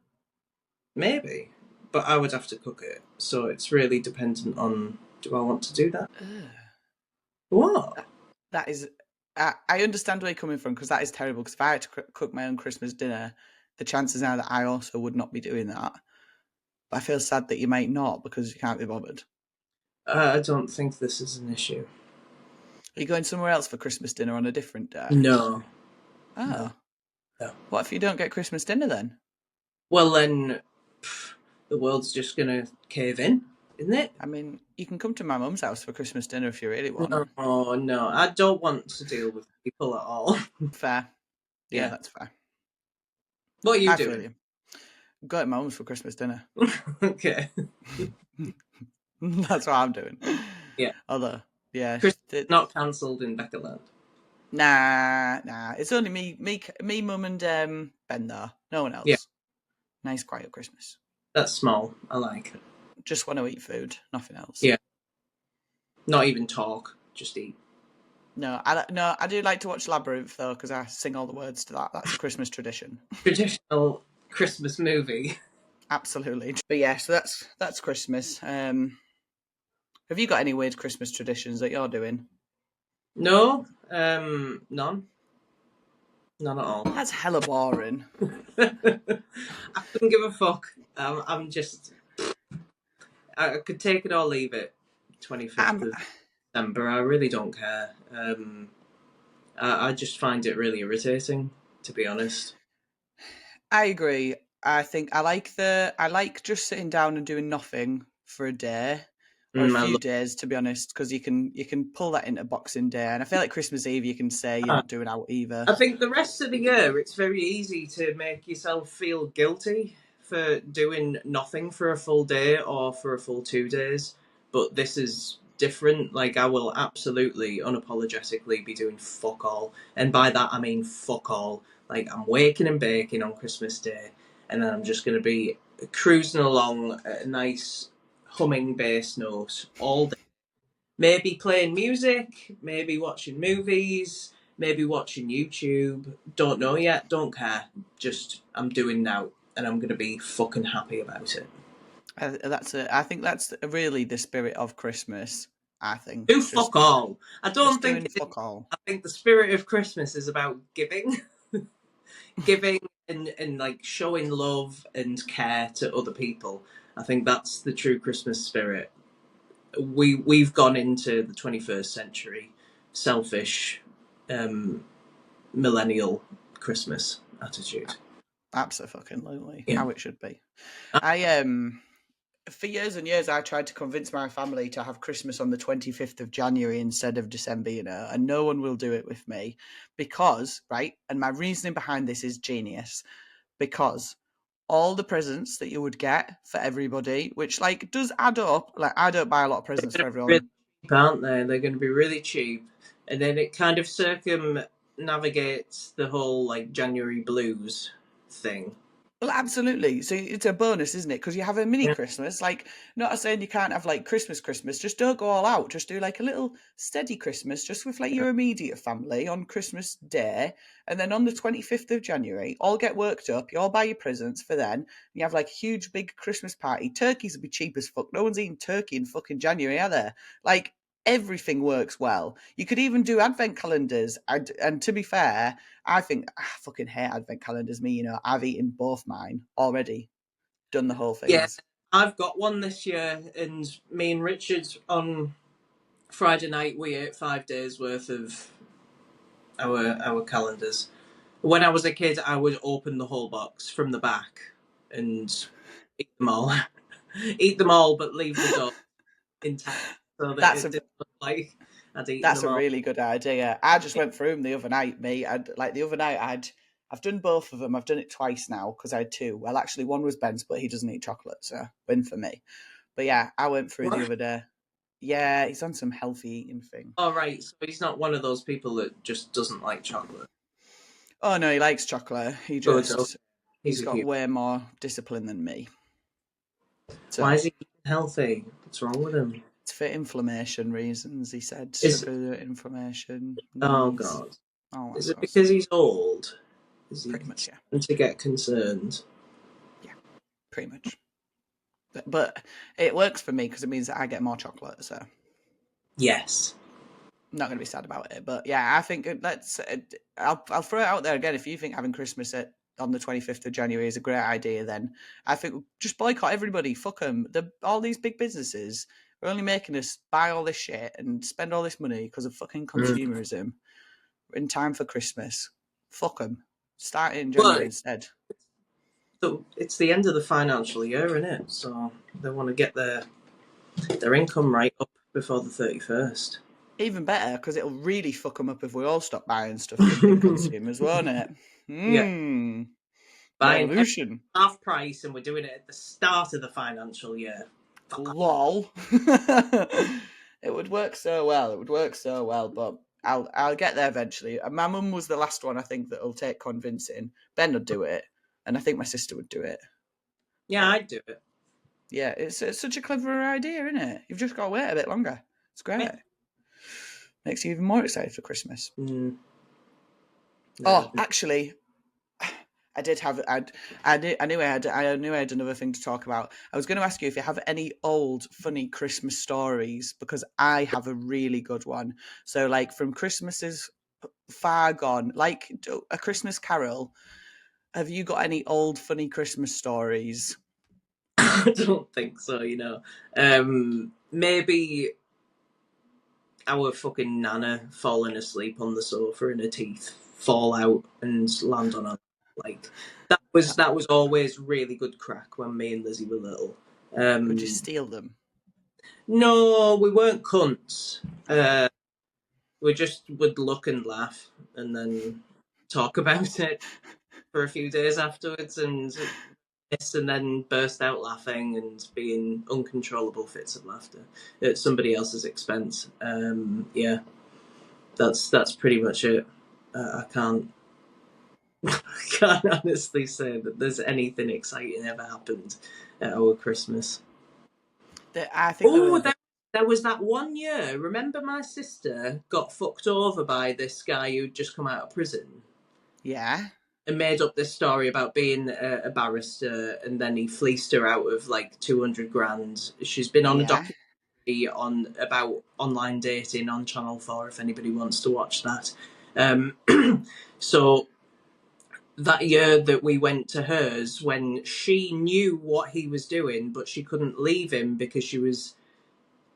Maybe, but I would have to cook it, so it's really dependent on do I want to do that? What? That is. I understand where you're coming from because that is terrible. Because if I had to cook my own Christmas dinner, the chances are that I also would not be doing that. But I feel sad that you might not because you can't be bothered. I don't think this is an issue. Are you going somewhere else for Christmas dinner on a different day? No. Oh. No. What if you don't get Christmas dinner then? Well, then the world's just going to cave in, isn't it? I mean, you can come to my mum's house for Christmas dinner if you really want. Oh, no. I don't want to deal with people at all. Fair. Yeah, that's fair. What are you I doing? feel you. Go to my mum's for Christmas dinner. Okay. That's what I'm doing. Yeah. Although, yeah. Christmas not cancelled in Becca Land. Nah. It's only me, mum, and Ben though. No one else. Yeah. Nice, quiet Christmas. That's small. I like it. Just want to eat food, nothing else. Yeah. Not even talk, just eat. No, I do like to watch Labyrinth though because I sing all the words to that. That's a Christmas tradition. Traditional Christmas movie. Absolutely. But yeah, so that's Christmas. Have you got any weird Christmas traditions that you're doing? No, none. None at all. That's hella boring. I couldn't give a fuck. I'm just. I could take it or leave it. 25th of December. I really don't care. I just find it really irritating, to be honest. I agree. I think I like just sitting down and doing nothing for a day or a few days, to be honest, because you can pull that into Boxing Day, and I feel like Christmas Eve you can say you're not doing out either. I think the rest of the year it's very easy to make yourself feel guilty for doing nothing for a full day or for a full 2 days, but this is different. Like, I will absolutely unapologetically be doing fuck all, and by that I mean fuck all. Like, I'm waking and baking on Christmas Day, and then I'm just going to be cruising along at a nice humming bass note all day. Maybe playing music, maybe watching movies, maybe watching YouTube. Don't know yet, don't care. Just, I'm doing now. and I'm going to be fucking happy about it. I think that's really the spirit of Christmas. I think Do fuck just all. I don't think doing fuck all. I think the spirit of Christmas is about giving, giving, and like showing love and care to other people. I think that's the true Christmas spirit. We've gone into the 21st century, selfish, um, millennial Christmas attitude. Absolutely, Yeah. how it should be. I For years and years, I tried to convince my family to have Christmas on the 25th of January instead of December, and no one will do it with me because, right? And my reasoning behind this is genius because all the presents that you would get for everybody, which like does add up, like I don't buy a lot of presents They're for going to be really everyone. cheap, aren't they? They're going to be really cheap, and then it kind of circumnavigates the whole like January blues thing. Well, absolutely. So it's a bonus, isn't it? Because you have a mini Yeah. Christmas. Like, not saying you can't have like Christmas. Just don't go all out. Just do like a little steady Christmas, just with like your immediate family on Christmas Day, and then on the 25th of January, all get worked up. You all buy your presents for then. You have like a huge big Christmas party. Turkeys would be cheap as fuck. No one's eating turkey in fucking January, are there? Like everything works well. You could even do advent calendars. And to be fair, I think I fucking hate advent calendars. I've eaten both mine already, done the whole Yeah, things. I've got one this year, and me and Richard on Friday night we ate 5 days worth of our calendars. When I was a kid, I would open the whole box from the back and eat them all, eat them all, but leave the door intact so that That's it a didn't look like I'd eaten that's them a all. really good idea. I just went through them the other night, mate. The other night I've done both of them. I've done it twice now because I had two. Well, actually, one was Ben's, but he doesn't eat chocolate, so win for me. But yeah, I went through the What? other day. Yeah, he's on some healthy eating thing. All right, so he's not one of those people that just doesn't like chocolate. Oh no, he likes chocolate. Good, okay. He's He's a got human. way more discipline than me. Why So is he eating healthy? What's wrong with him? it's for inflammation reasons, he said. Is Sugar inflammation, Oh knees, God, all that is it sort of because stuff. he's old? Is he Pretty much, yeah. starting to get concerned? Yeah, pretty much. But it works for me because it means that I get more chocolate, so I'm Yes. not going to be sad about it. But yeah, I think let's. I'll throw it out there again. If you think having Christmas on the 25th of January is a great idea, then I think just boycott everybody. Fuck them. All these big businesses are only making us buy all this shit and spend all this money because of fucking Mm. consumerism in time for Christmas. Fuck them. Start it in January Well, instead. it's the end of the financial year, isn't it? So they want to get their income right up before the 31st. Even better, because it'll really fuck them up if we all stop buying stuff from big consumers, won't it? Yeah, Hmm. buying everything Revolution. half price, and we're doing it at the start of the financial year. Fuck off. Lol. It would work so well. It would work so well, but I'll get there eventually. My mum was the last one I think that'll take convincing. Ben would do it, and I think my sister would do it. Yeah, But I'd do it. yeah, it's such a clever idea, isn't it? You've just got to wait a bit longer. It's Yeah. great. Makes you even more excited for Christmas. Mm, no. Oh, actually, I did have I knew I had another thing to talk about. I was going to ask you if you have any old funny Christmas stories because I have a really good one. So like from Christmases far gone, like A Christmas Carol. Have you got any old funny Christmas stories? I don't think so. Maybe our fucking nana falling asleep on the sofa and her teeth fall out and land on her. Like that was always really good crack when me and Lizzie were little. Would you Um, steal them? no, we weren't cunts. We just would look and laugh and then talk about it for a few days afterwards and then burst out laughing and be in uncontrollable fits of laughter at somebody else's expense. Yeah, that's pretty much it. I can't I can't honestly say that there's anything exciting ever happened at our Christmas. I think there Oh, was. there was that one year. Remember, my sister got fucked over by this guy who'd just come out of prison. Yeah. and made up this story about being a barrister, and then he fleeced her out of like 200 grand. She's been on a Yeah. documentary on about online dating on Channel 4 if anybody wants to watch that. So that year that we went to hers, when she knew what he was doing, but she couldn't leave him because she was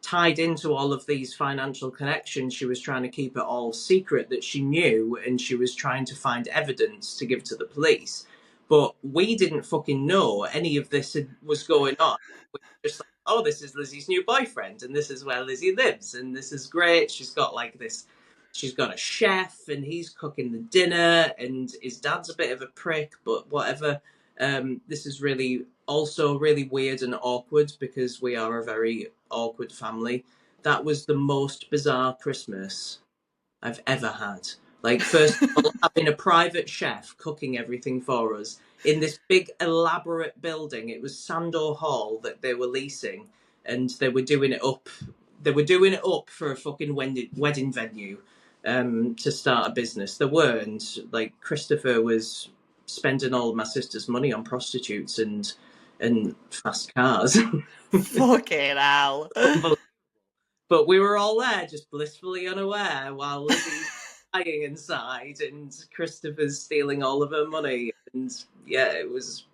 tied into all of these financial connections. She was trying to keep it all secret that she knew, and she was trying to find evidence to give to the police. But we didn't fucking know any of this was going on. We were just like, oh, this is Lizzie's new boyfriend, and this is where Lizzie lives, and this is great. She's got like this. She's got a chef, and he's cooking the dinner, and his dad's a bit of a prick, but whatever. This is really also really weird and awkward because we are a very awkward family. That was the most bizarre Christmas I've ever had. Like, first of all, having a private chef cooking everything for us in this big, elaborate building. It was Sandor Hall that they were leasing, and they were doing it up. They were doing it up for a fucking wedding venue to start a business. They weren't. Like, Christopher was spending all of my sister's money on prostitutes and fast cars. Fucking hell. But we were all there, just blissfully unaware, while Lizzie's dying inside and Christopher's stealing all of her money. And yeah, it was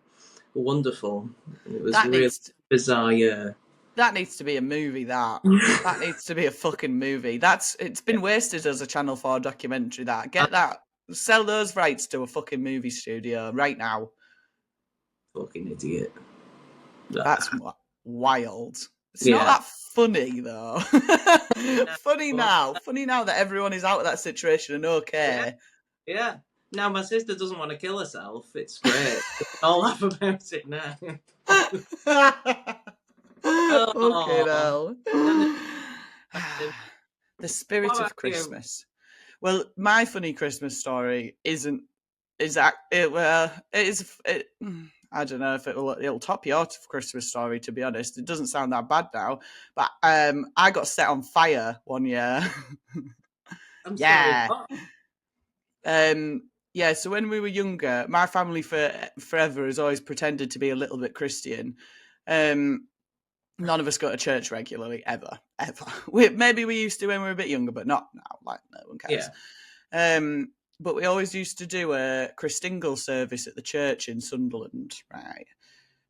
wonderful. It was That really needs bizarre, yeah. that needs to be a movie. That needs to be a fucking movie. It's been wasted as a Channel 4 documentary. That I'm get that, sell those rights to a fucking movie studio right now. a fucking idiot. That's wild. It's not Yeah. that funny though. Funny now that everyone is out of that situation and Yeah, okay. yeah. Now my sister doesn't want to kill herself. It's great. We can all laugh about it now. Fucking Oh, hell. and The what spirit about of you? Christmas. Well, my funny Christmas story isn't is that it well it is it, I don't know if it'll top your Christmas story, to be honest. It doesn't sound that bad now, but I got set on fire one year. I'm sorry. Yeah. What? Yeah, so when we were younger, my family for forever has always pretended to be a little bit Christian. Um None of us go to church regularly, ever. Maybe we used to when we were a bit younger, but not now. Like, no one cares. Yeah. But we always used to do a Christingle service at the church in Sunderland, right?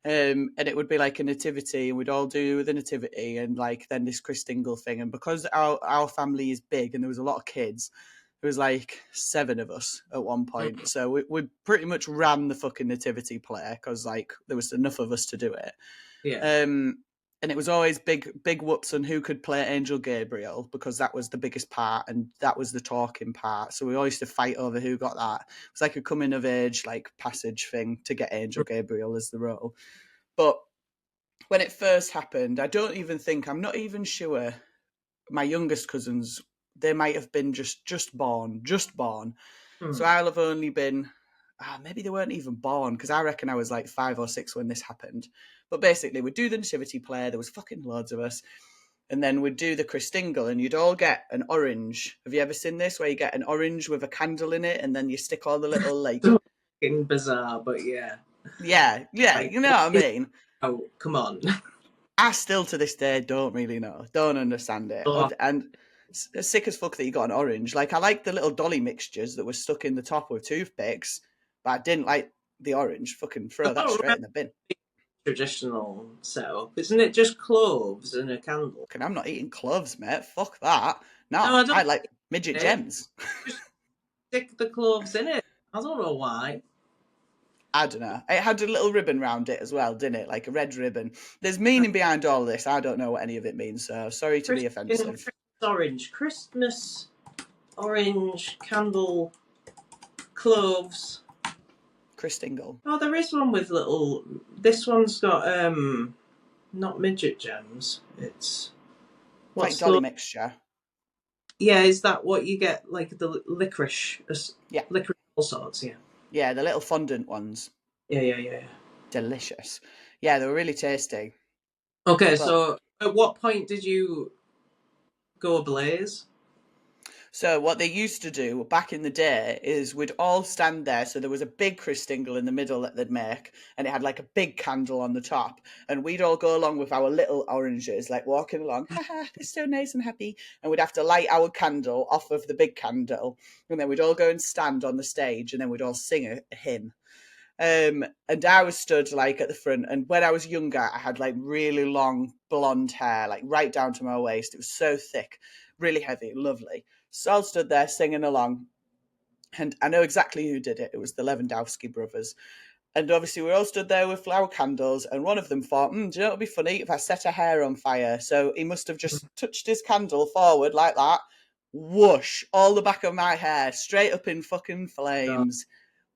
And it would be like a nativity, and we'd all do the nativity, and like then this Christingle thing. And because our family is big, and there was a lot of kids, there was like 7 of us at one point. Mm, So we pretty much ran the fucking nativity play because like there was enough of us to do it. yeah. Um, and it was always big whoops on who could play Angel Gabriel because that was the biggest part and that was the talking part. So we always used to fight over who got that. It was like a coming of age like passage thing to get Angel Gabriel as the role. But when it first happened, I'm not even sure my youngest cousins, they might have been just born. So Mm, I'll have only been, maybe they weren't even born because I reckon I was like 5 or 6 when this happened. But basically, we'd do the nativity play. There was fucking loads of us, and then we'd do the Christingle, and you'd all get an orange. Have you ever seen this where you get an orange with a candle in it, and then you stick all the little like, so fucking bizarre, but yeah. yeah, Like, you know what what I is? mean? Oh, come on. I still to this day don't really know, don't understand it, Oh, and sick as fuck that you got an orange. Like I like the little dolly mixtures that were stuck in the top with toothpicks, but I didn't like the orange. Fucking throw that's that not straight really in the bin. traditional setup, isn't it? Just cloves and a candle. Fucking, I'm not eating cloves, mate. Fuck that. No, No, I don't I like midget think gems. just stick the cloves in it. I don't know why. I don't know. It had a little ribbon round it as well, didn't it? Like a red ribbon. There's meaning behind all this. I don't know what any of it means, so sorry to be offensive. Christmas orange. Christmas orange candle cloves. Chris Dingle. Oh, there is one with little. This one's got not midget gems. It's It's like what's dolly the mixture. yeah? Is that what you get? Like the licorice, Yeah. licorice all sorts. Yeah, Yeah, the little fondant ones. yeah. Delicious. Yeah, they were really tasty. Okay, But so at what point did you go ablaze? So what they used to do back in the day is we'd all stand there. So there was a big Christingle in the middle that they'd make, and it had like a big candle on the top. And we'd all go along with our little oranges, like walking along, haha, it's so nice and happy. And we'd have to light our candle off of the big candle. And then we'd all go and stand on the stage, and then we'd all sing a hymn. And I was stood like at the front, and when I was younger, I had like really long blonde hair, like right down to my waist. It was so thick, really heavy, lovely. So I stood there singing along, and I know exactly who did it. It was the Lewandowski brothers. And obviously, we all stood there with flower candles, and one of them thought, do you know what would be funny if I set her hair on fire? So he must have just touched his candle forward like that. Whoosh, all the back of my hair straight up in fucking God. flames.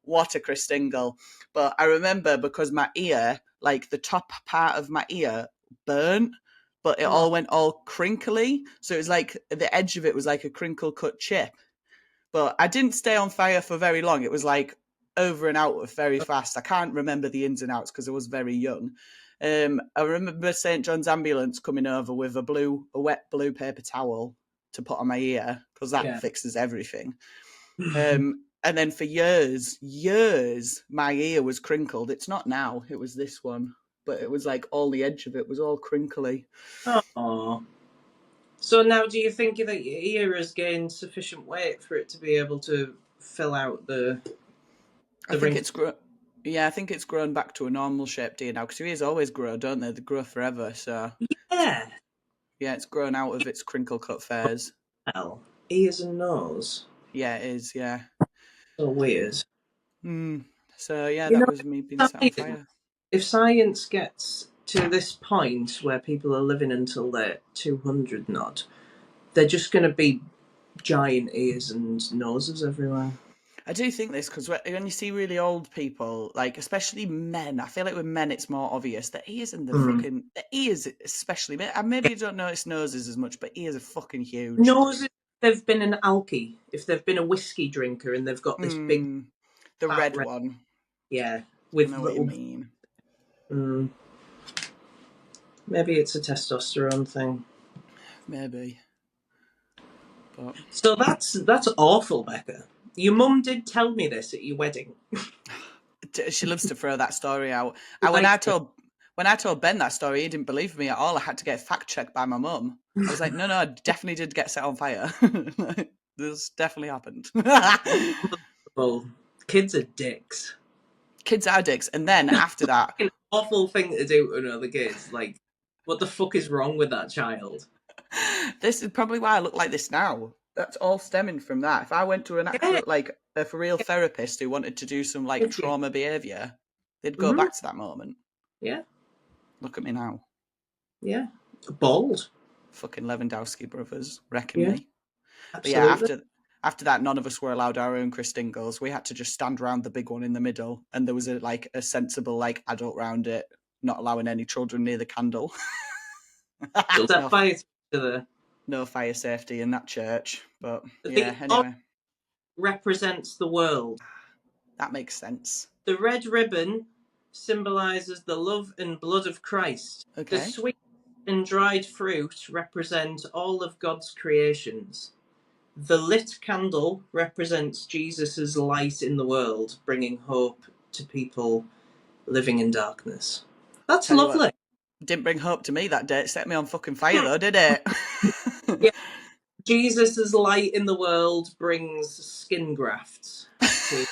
What a Christingle. But I remember because my ear, like the top part of my ear, burnt, but it Oh, all went all crinkly. So it was like the edge of it was like a crinkle cut chip. But I didn't stay on fire for very long. It was like over and out very fast. I can't remember the ins and outs because I was very young. I remember St. John's ambulance coming over with a wet blue paper towel to put on my ear because that yeah. fixes everything. And then for years, my ear was crinkled. It's not now. It was this one, but it was like all the edge of it was all crinkly. Oh. So now, do you think that your ear has gained sufficient weight for it to be able to fill out I the think wrinkle? it's grown. Yeah, I think it's grown back to a normal shape, do you now? Because your ears always grow, don't they? They grow forever. So Yeah. yeah, it's grown out of its crinkle cut phase. Well, ears and nose. Yeah, it is. Yeah. So weird. Mm. So yeah, You that know, was me being set on science, fire. if science gets to this point where people are living until they're 200 and odd, they're just going to be giant ears and noses everywhere. I do think this because when you see really old people, like especially men, I feel like with men it's more obvious. The ears and Mm. the ears especially. And maybe you don't notice noses as much, but ears are fucking huge. Noses, if they've been an alkie, if they've been a whiskey drinker and they've got this big Mm, the fat red red, one. yeah, I with know what you little. mean. Mm, maybe it's a testosterone thing. Maybe, but So that's awful, Becca. Your mum did tell me this at your wedding. she loves to throw that story out. She And likes to. when I told Ben that story, he didn't believe me at all. I had to get fact checked by my mum. I was like, no, I definitely did get set on fire. This definitely happened. Well, kids are dicks. Kids are dicks. And then after that, An awful thing to do to another kid. Like, what the fuck is wrong with that child? this is probably why I look like this now. That's all stemming from that. If I went to an Yeah, actual, like, a for real therapist who wanted to do some, like, yeah, trauma behavior, they'd go mm-hmm. back to that moment. Yeah, Look at me now. yeah. Bald. Fucking Lewandowski brothers, wrecking Yeah, me. But yeah, absolutely. after that, none of us were allowed our own Christingles. We had to just stand around the big one in the middle, and there was a sensible like adult round it, not allowing any children near the candle. Still set no, fire to no fire safety in that church. But the yeah, orange anyway, represents the world. that makes sense. The red ribbon symbolizes the love and blood of Christ. The Okay. sweet and dried fruit represent all of God's creations. The lit candle represents Jesus' light in the world, bringing hope to people living in darkness. That's Tell you what, lovely. didn't bring hope to me that day. It set me on fucking fire though, did it? Yeah, Jesus' light in the world brings skin grafts to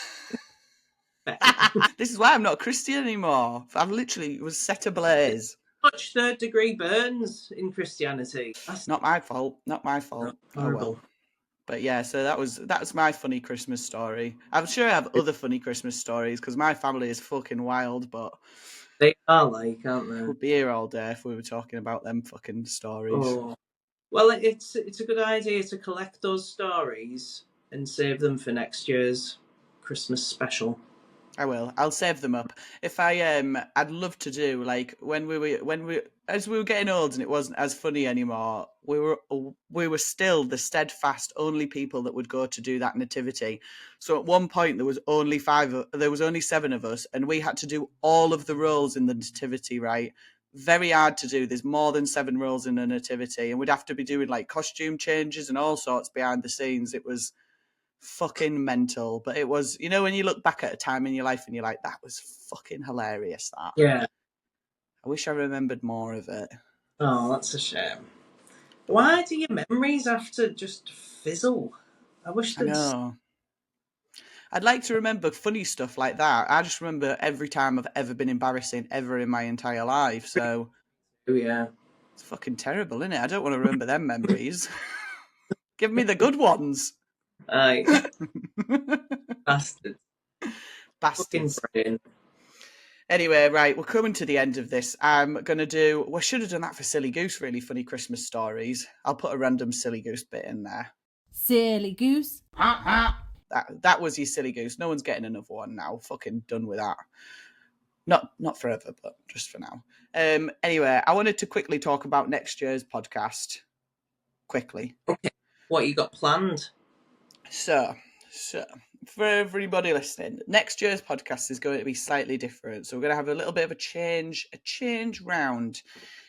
Becca. This is why I'm not a Christian anymore. I've literally was set ablaze. Much third degree burns in Christianity. That's Not my fault. Not my fault. Oh well. horrible. But yeah, so that was my funny Christmas story. I'm sure I have other funny Christmas stories because my family is fucking wild, but They are like, aren't they? we'd be here all day if we were talking about them fucking stories. Oh. Well, it's a good idea to collect those stories and save them for next year's Christmas special. I will. I'll save them up. If I'd love to do like when we as we were getting old and it wasn't as funny anymore. We were still the steadfast only people that would go to do that nativity. So at one point there was only 7 of us, and we had to do all of the roles in the nativity. Right, very hard to do. There's more than 7 roles in a nativity, and we'd have to be doing like costume changes and all sorts behind the scenes. It was fucking mental, but it was, you know, when you look back at a time in your life and you're like, that was fucking hilarious. That Yeah. I wish I remembered more of it. Oh, that's a shame. Why do your memories have to just fizzle? I wish I they'd. know. I'd like to remember funny stuff like that. I just remember every time I've ever been embarrassing ever in my entire life. So Oh, yeah. it's fucking terrible, isn't it? I don't want to remember them memories. Give me the good ones. Aye. Bastards. Fucking Bastards. brain. Anyway, right, we're coming to the end of this. I'm going to do, we should have done that for Silly Goose, really funny Christmas stories. I'll put a random Silly Goose bit in there. Silly goose. That was your Silly Goose. No one's getting another one now. Fucking done with that. Not forever, but just for now. Anyway, I wanted to quickly talk about next year's podcast. Quickly. Okay. What you got planned? So for everybody listening, next year's podcast is going to be slightly different. So we're going to have a little bit of a change round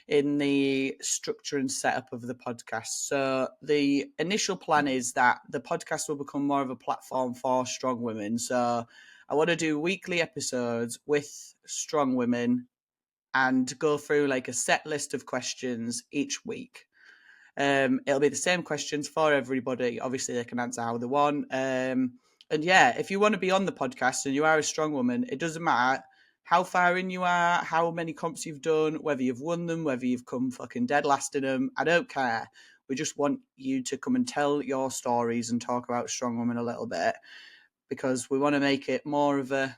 in the structure and setup of the podcast. So the initial plan is that the podcast will become more of a platform for strong women. So I want to do weekly episodes with strong women and go through like a set list of questions each week. It'll be the same questions for everybody. Obviously, they can answer how they want. And yeah, if you want to be on the podcast and you are a strong woman, it doesn't matter how far in you are, how many comps you've done, whether you've won them, whether you've come fucking dead last in them. I don't care. We just want you to come and tell your stories and talk about strong women a little bit, because we want to make it more of a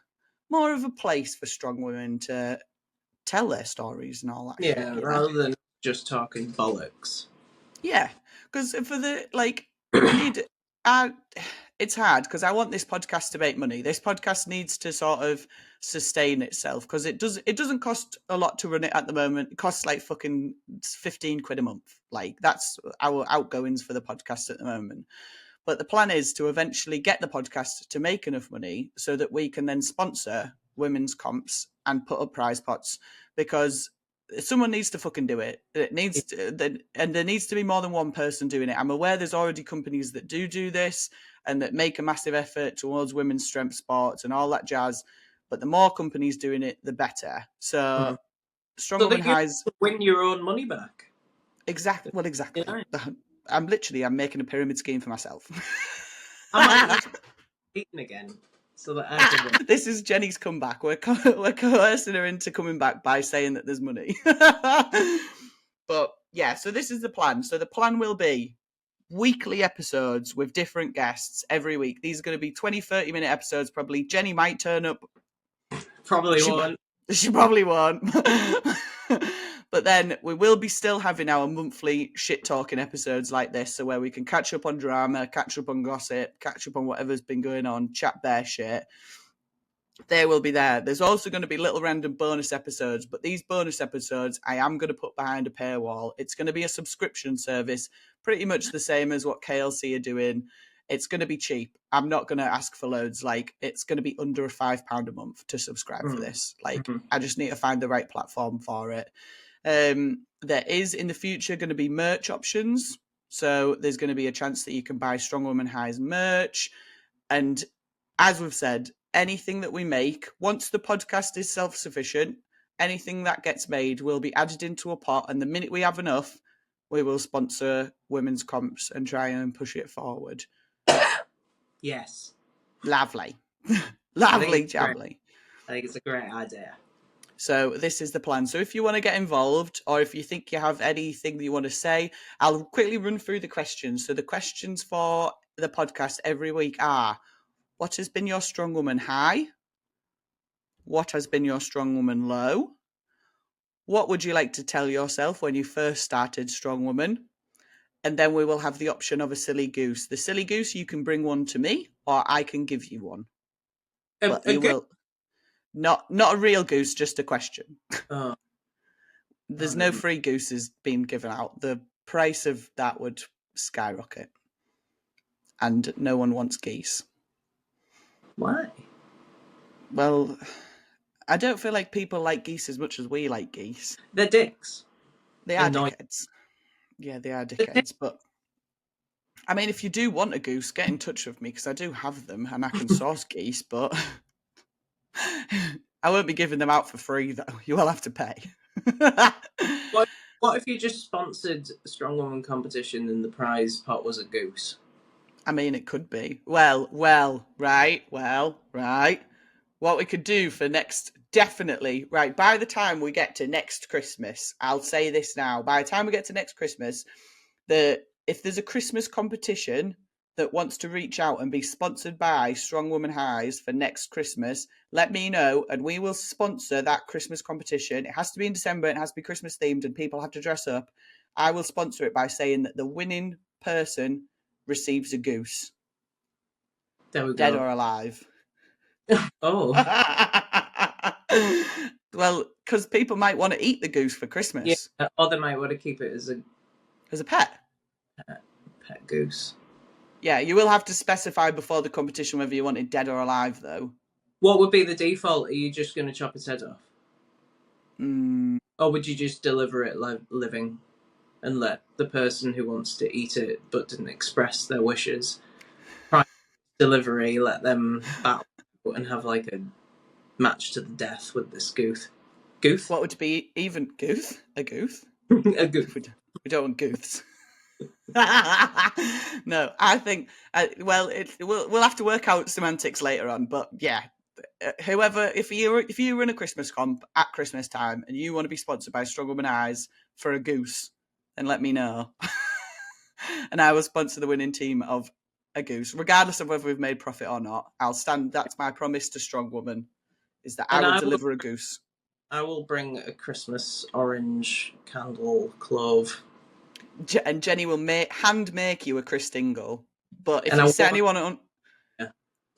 place for strong women to tell their stories and all that shit. Yeah, You know? rather than just talking bollocks. Yeah, because for the we need. It's hard because I want this podcast to make money. This podcast needs to sort of sustain itself because it doesn't cost a lot to run it at the moment. It costs like fucking 15 quid a month. Like that's our outgoings for the podcast at the moment. But the plan is to eventually get the podcast to make enough money so that we can then sponsor women's comps and put up prize pots, because someone needs to fucking do it. It needs to, and there needs to be more than one person doing it. I'm aware there's already companies that do this and that make a massive effort towards women's strength sports and all that jazz. But the more companies doing it, the better. So Strong So Woman that you Highs, win your own money back. exactly. Yeah. I'm making a pyramid scheme for myself. I might need to eating again so that I can win. This is Jenny's comeback. We're coercing her into coming back by saying that there's money. But yeah, so this is the plan. So the plan will be weekly episodes with different guests every week. These are going to be 20, 30-minute episodes probably. Jenny might turn up. Probably won't. She probably won't. But then we will be still having our monthly shit talking episodes like this, so where we can catch up on drama, catch up on gossip, catch up on whatever's been going on, chat bear shit. They will be there. There's also going to be little random bonus episodes, but these bonus episodes I am going to put behind a paywall. It's going to be a subscription service, pretty much the same as what KLC are doing. It's going to be cheap. I'm not going to ask for loads. Like, it's going to be under £5 a month to subscribe for this. Like, I just need to find the right platform for it. There is in the future going to be merch options. So there's going to be a chance that you can buy Strong Woman Highs merch. And as we've said, anything that we make, once the podcast is self-sufficient, anything that gets made will be added into a pot. And the minute we have enough, we will sponsor women's comps and try and push it forward. Yes. Lovely. Lovely, jubbly. I think it's a great idea. So this is the plan. So if you want to get involved, or if you think you have anything that you want to say, I'll quickly run through the questions. So the questions for the podcast every week are: what has been your strong woman high? What has been your strong woman low? What would you like to tell yourself when you first started Strong Woman? And then we will have the option of a silly goose. The silly goose, you can bring one to me, or I can give you one. But you will not a real goose, just a question. Oh. There's no free gooses being given out. The price of that would skyrocket. And no one wants geese. Why? Well, I don't feel like people like geese as much as we like geese. They're dicks. They are Annoying. dickheads. Yeah, they are dickheads. But I mean, if you do want a goose, get in touch with me because I do have them and I can source geese. But I won't be giving them out for free, though. You will have to pay. What if you just sponsored a strong woman competition and the prize pot was a goose? I mean, it could be. Well, right. What we could do for definitely, right, by the time we get to next Christmas, I'll say this now, by the time we get to next Christmas, if there's a Christmas competition that wants to reach out and be sponsored by Strong Woman Highs for next Christmas, let me know and we will sponsor that Christmas competition. It has to be in December, it has to be Christmas themed, and people have to dress up. I will sponsor it by saying that the winning person receives a goose. There we Dead go. or alive. Oh. Well, because people might want to eat the goose for Christmas. Yeah, or they might want to keep it as a pet. Pet goose. Yeah, you will have to specify before the competition whether you want it dead or alive, though. What would be the default? Are you just going to chop its head off? Or would you just deliver it living and let the person who wants to eat it but didn't express their wishes, delivery, let them battle and have like a match to the death with this goose? Goose? What would be even goose? A goose? A goose. We don't want goose. No, I think. We'll have to work out semantics later on. But yeah, whoever, if you run a Christmas comp at Christmas time and you want to be sponsored by Strong Woman Eyes for a goose, then let me know, and I will sponsor the winning team of a goose, regardless of whether we've made profit or not. I'll stand. That's my promise to Strong Woman, is that I will deliver a goose. I will bring a Christmas orange candle clove. And Jenny will hand make you a Christingle. But if you set anyone on... Yeah.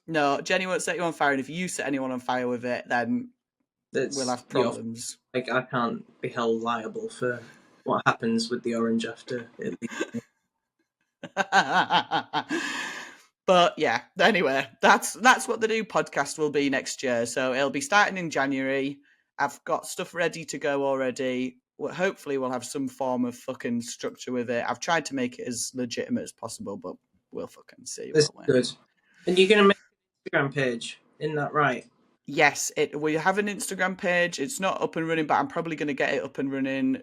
No, Jenny won't set you on fire. And if you set anyone on fire with it, then we'll have problems. Like, I can't be held liable for what happens with the orange after it leaves. But yeah, anyway, that's what the new podcast will be next year. So it'll be starting in January. I've got stuff ready to go already. Hopefully we'll have some form of fucking structure with it. I've tried to make it as legitimate as possible, but we'll fucking see. That's good. And you're going to make an Instagram page, isn't that right? Yes, we have an Instagram page. It's not up and running, but I'm probably going to get it up and running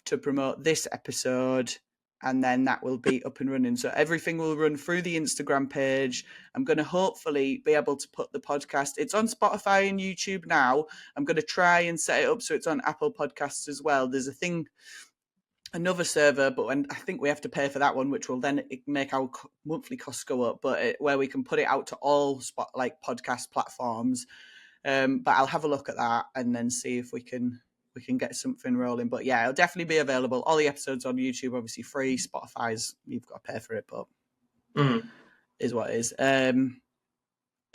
to promote this episode, and then that will be up and running. So everything will run through the Instagram page. I'm going to hopefully be able to put the podcast. It's on Spotify and YouTube now. I'm going to try and set it up so it's on Apple Podcasts as well. There's another server, but I think we have to pay for that one, which will then make our monthly costs go up. But where we can put it out to all podcast platforms. But I'll have a look at that and then see if we can get something rolling. But yeah, it'll definitely be available. All the episodes on YouTube, obviously free. Spotify's, you've got to pay for it, but is what it is. And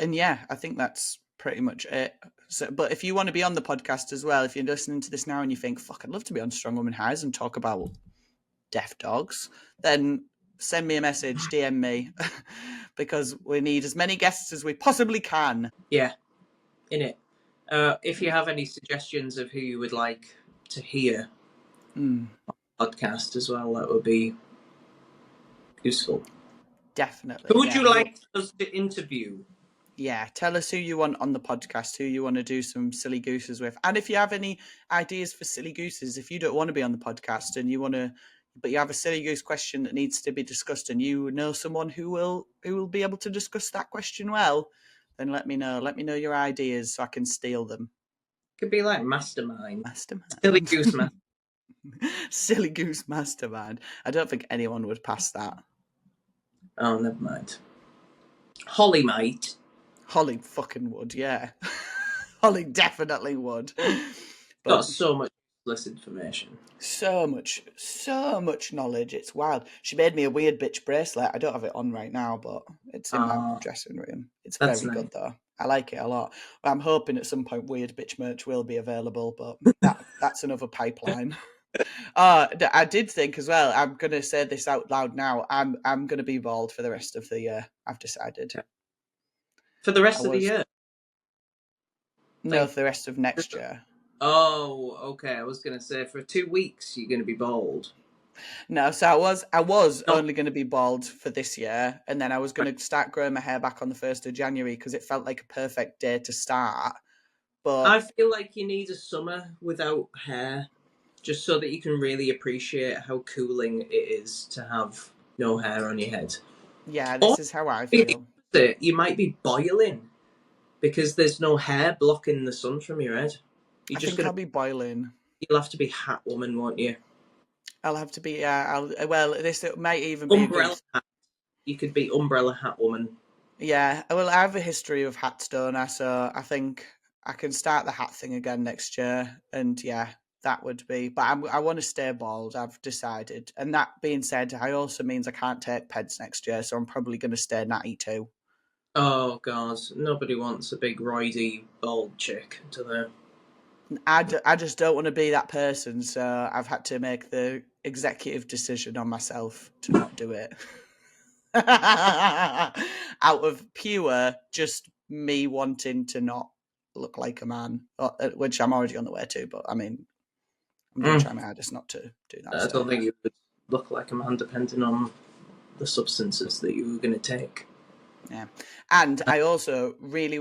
yeah, I think that's pretty much it. So, but if you want to be on the podcast as well, if you're listening to this now and you think, fuck, I'd love to be on Strong Woman Highs and talk about deaf dogs, then send me a message, DM me, because we need as many guests as we possibly can. Yeah, in it. If you have any suggestions of who you would like to hear on the podcast as well, that would be useful. Definitely. Who would you like us to interview? Yeah, tell us who you want on the podcast, who you want to do some silly gooses with. And if you have any ideas for silly gooses, if you don't want to be on the podcast and you want to, but you have a silly goose question that needs to be discussed and you know someone who will be able to discuss that question well, then let me know. Let me know your ideas so I can steal them. Could be like mastermind. Silly goose mastermind. Silly goose mastermind. I don't think anyone would pass that. Oh, never mind. Holly might. Holly fucking would, yeah. Holly definitely would. Got so much useless information. So much knowledge. It's wild. She made me a weird bitch bracelet. I don't have it on right now, but it's in my dressing room. It's very good though. I like it a lot. I'm hoping at some point weird bitch merch will be available, but that's another pipeline. I did think as well, I'm gonna say this out loud now. I'm gonna be bald for the rest of the year. I've decided. For the rest of the year? No, for the rest of next year. Oh, okay. I was going to say for 2 weeks you're going to be bald. No, so I was Not, only going to be bald for this year, and then I was going to start growing my hair back on the 1st of January because it felt like a perfect day to start. But I feel like you need a summer without hair, just so that you can really appreciate how cooling it is to have no hair on your head. yeah, Or this is how I the feel. opposite, you might be boiling because there's no hair blocking the sun from your head. You're I just think gonna, I'll be boiling. you'll have to be hat woman, won't you? I'll have to be. Well, this might even be a good. Umbrella hat. You could be umbrella hat woman. Yeah, well, I have a history of hats, don't I? So I think I can start the hat thing again next year, and yeah, that would be. But I want to stay bald. I've decided. And that being said, I also means I can't take peds next year, so I'm probably going to stay natty too. Oh god, nobody wants a big roidy bald chick, do they? I just don't want to be that person, so I've had to make the executive decision on myself to not do it. Out of pure just me wanting to not look like a man, which I'm already on the way to, but I mean, I'm going to try my hardest not to do that. I So, don't think you would look like a man depending on the substances that you were going to take. yeah. And I really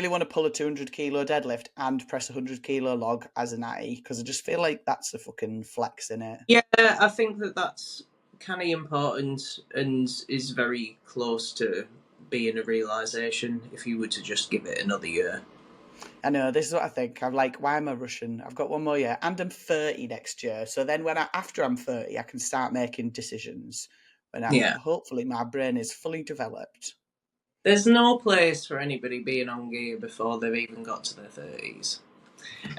want to pull a 200 kilo deadlift and press a 100 kilo log as a natty because I just feel like that's a fucking flex in it. Yeah, I think that that's kind of important and is very close to being a realization if you were to just give it another year. I know, this is what I think. I'm like, why am I rushing? I've got one more year and I'm 30 next year. So then after I'm 30, I can start making decisions when Yeah. hopefully my brain is fully developed. There's no place for anybody being on gear before they've even got to their 30s.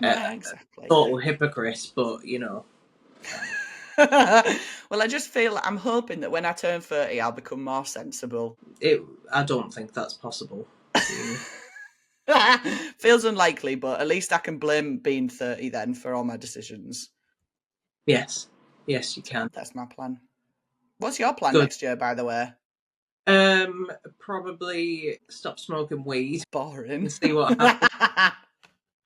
Yeah, exactly. Total hypocrite, but you know. Well, I just feel I'm hoping that when I turn 30, I'll become more sensible. I don't think that's possible. Feels unlikely, but at least I can blame being 30 then for all my decisions. Yes. Yes, you So can. that's my plan. What's your plan Good. next year, by the way? Probably stop smoking weed Boring. and see what happens.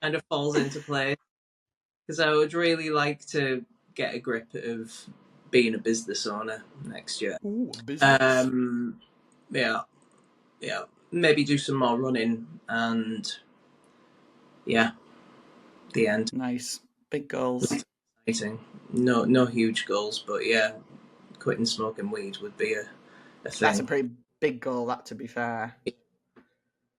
Kind of falls into place because I would really like to get a grip of being a business owner next year. Ooh, business. Yeah, yeah. Maybe do some more running and yeah, the end. Nice. Big goals. Exciting. No huge goals, but yeah, quitting smoking weed would be a That's a thing. pretty big goal, that, to be fair.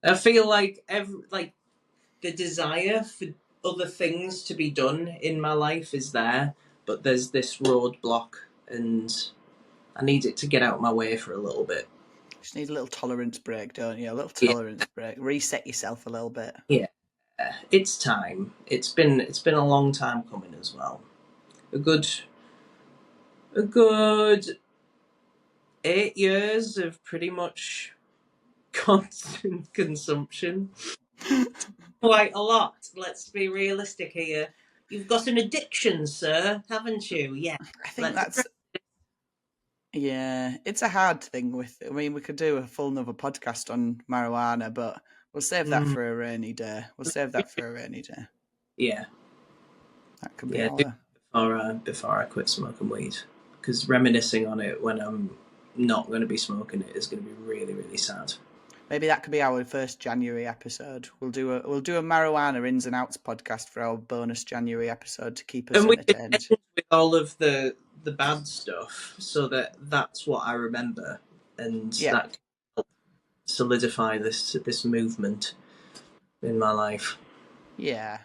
I feel like the desire for other things to be done in my life is there, but there's this roadblock, and I need it to get out of my way for a little bit. Just need a little tolerance break, don't you? A little Yeah, tolerance break. Reset yourself a little bit. yeah. It's time. It's been a long time coming as well. A good 8 years of pretty much constant consumption. Quite a lot. Let's be realistic here. You've got an addiction, sir, haven't you? Yeah. I think Let's. that's, yeah, it's a hard thing I mean, we could do a full another podcast on marijuana, but we'll save that Mm, for a rainy day. We'll save that for a rainy day. yeah, That could be yeah. Do it our. before I quit smoking weed, because reminiscing on it when I'm not going to be smoking it is going to be really, really sad. Maybe that could be our first January episode. We'll do a marijuana ins and outs podcast for our bonus January episode to keep us And we could end entertained. with all of the bad stuff, so that's what I remember, and Yeah, that can help solidify this movement in my life. yeah.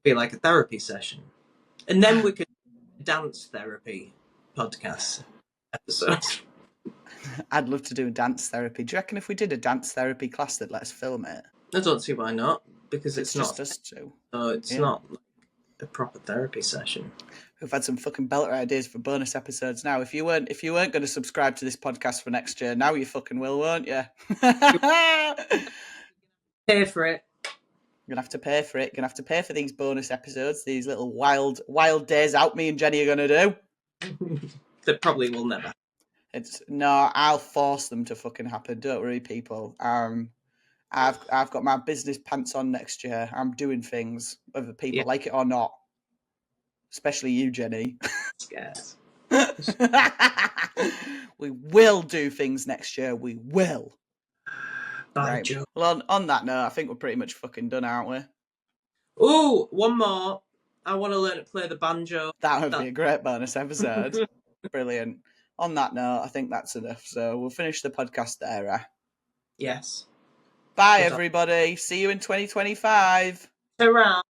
Be like a therapy session, and then we could dance therapy podcast episode. I'd love to do a dance therapy. Do you reckon if we did a dance therapy class, they'd let us film it? I don't see why not, because Because it's it's just not. us two. So it's Yeah. not like a proper therapy session. We've had some fucking belter ideas for bonus episodes now. If you weren't going to subscribe to this podcast for next year, now you fucking will, won't you? You pay for it. You're gonna have to pay for it. You're gonna have to pay for these bonus episodes, these little wild days out me and Jenny are gonna do. That probably will never. No, I'll force them to fucking happen. Don't worry, people. I've got my business pants on next year. I'm doing things, whether people like it or not. Especially you, Jenny. Scares. We will do things next year. We will. By Right. Joe. Well, on that note, I think we're pretty much fucking done, aren't we? Oh, one more. I want to learn to play the banjo. That would be a great bonus episode. Brilliant. On that note, I think that's enough. So we'll finish the podcast there. Yes. Bye, everybody. See you in 2025. Ta-ra.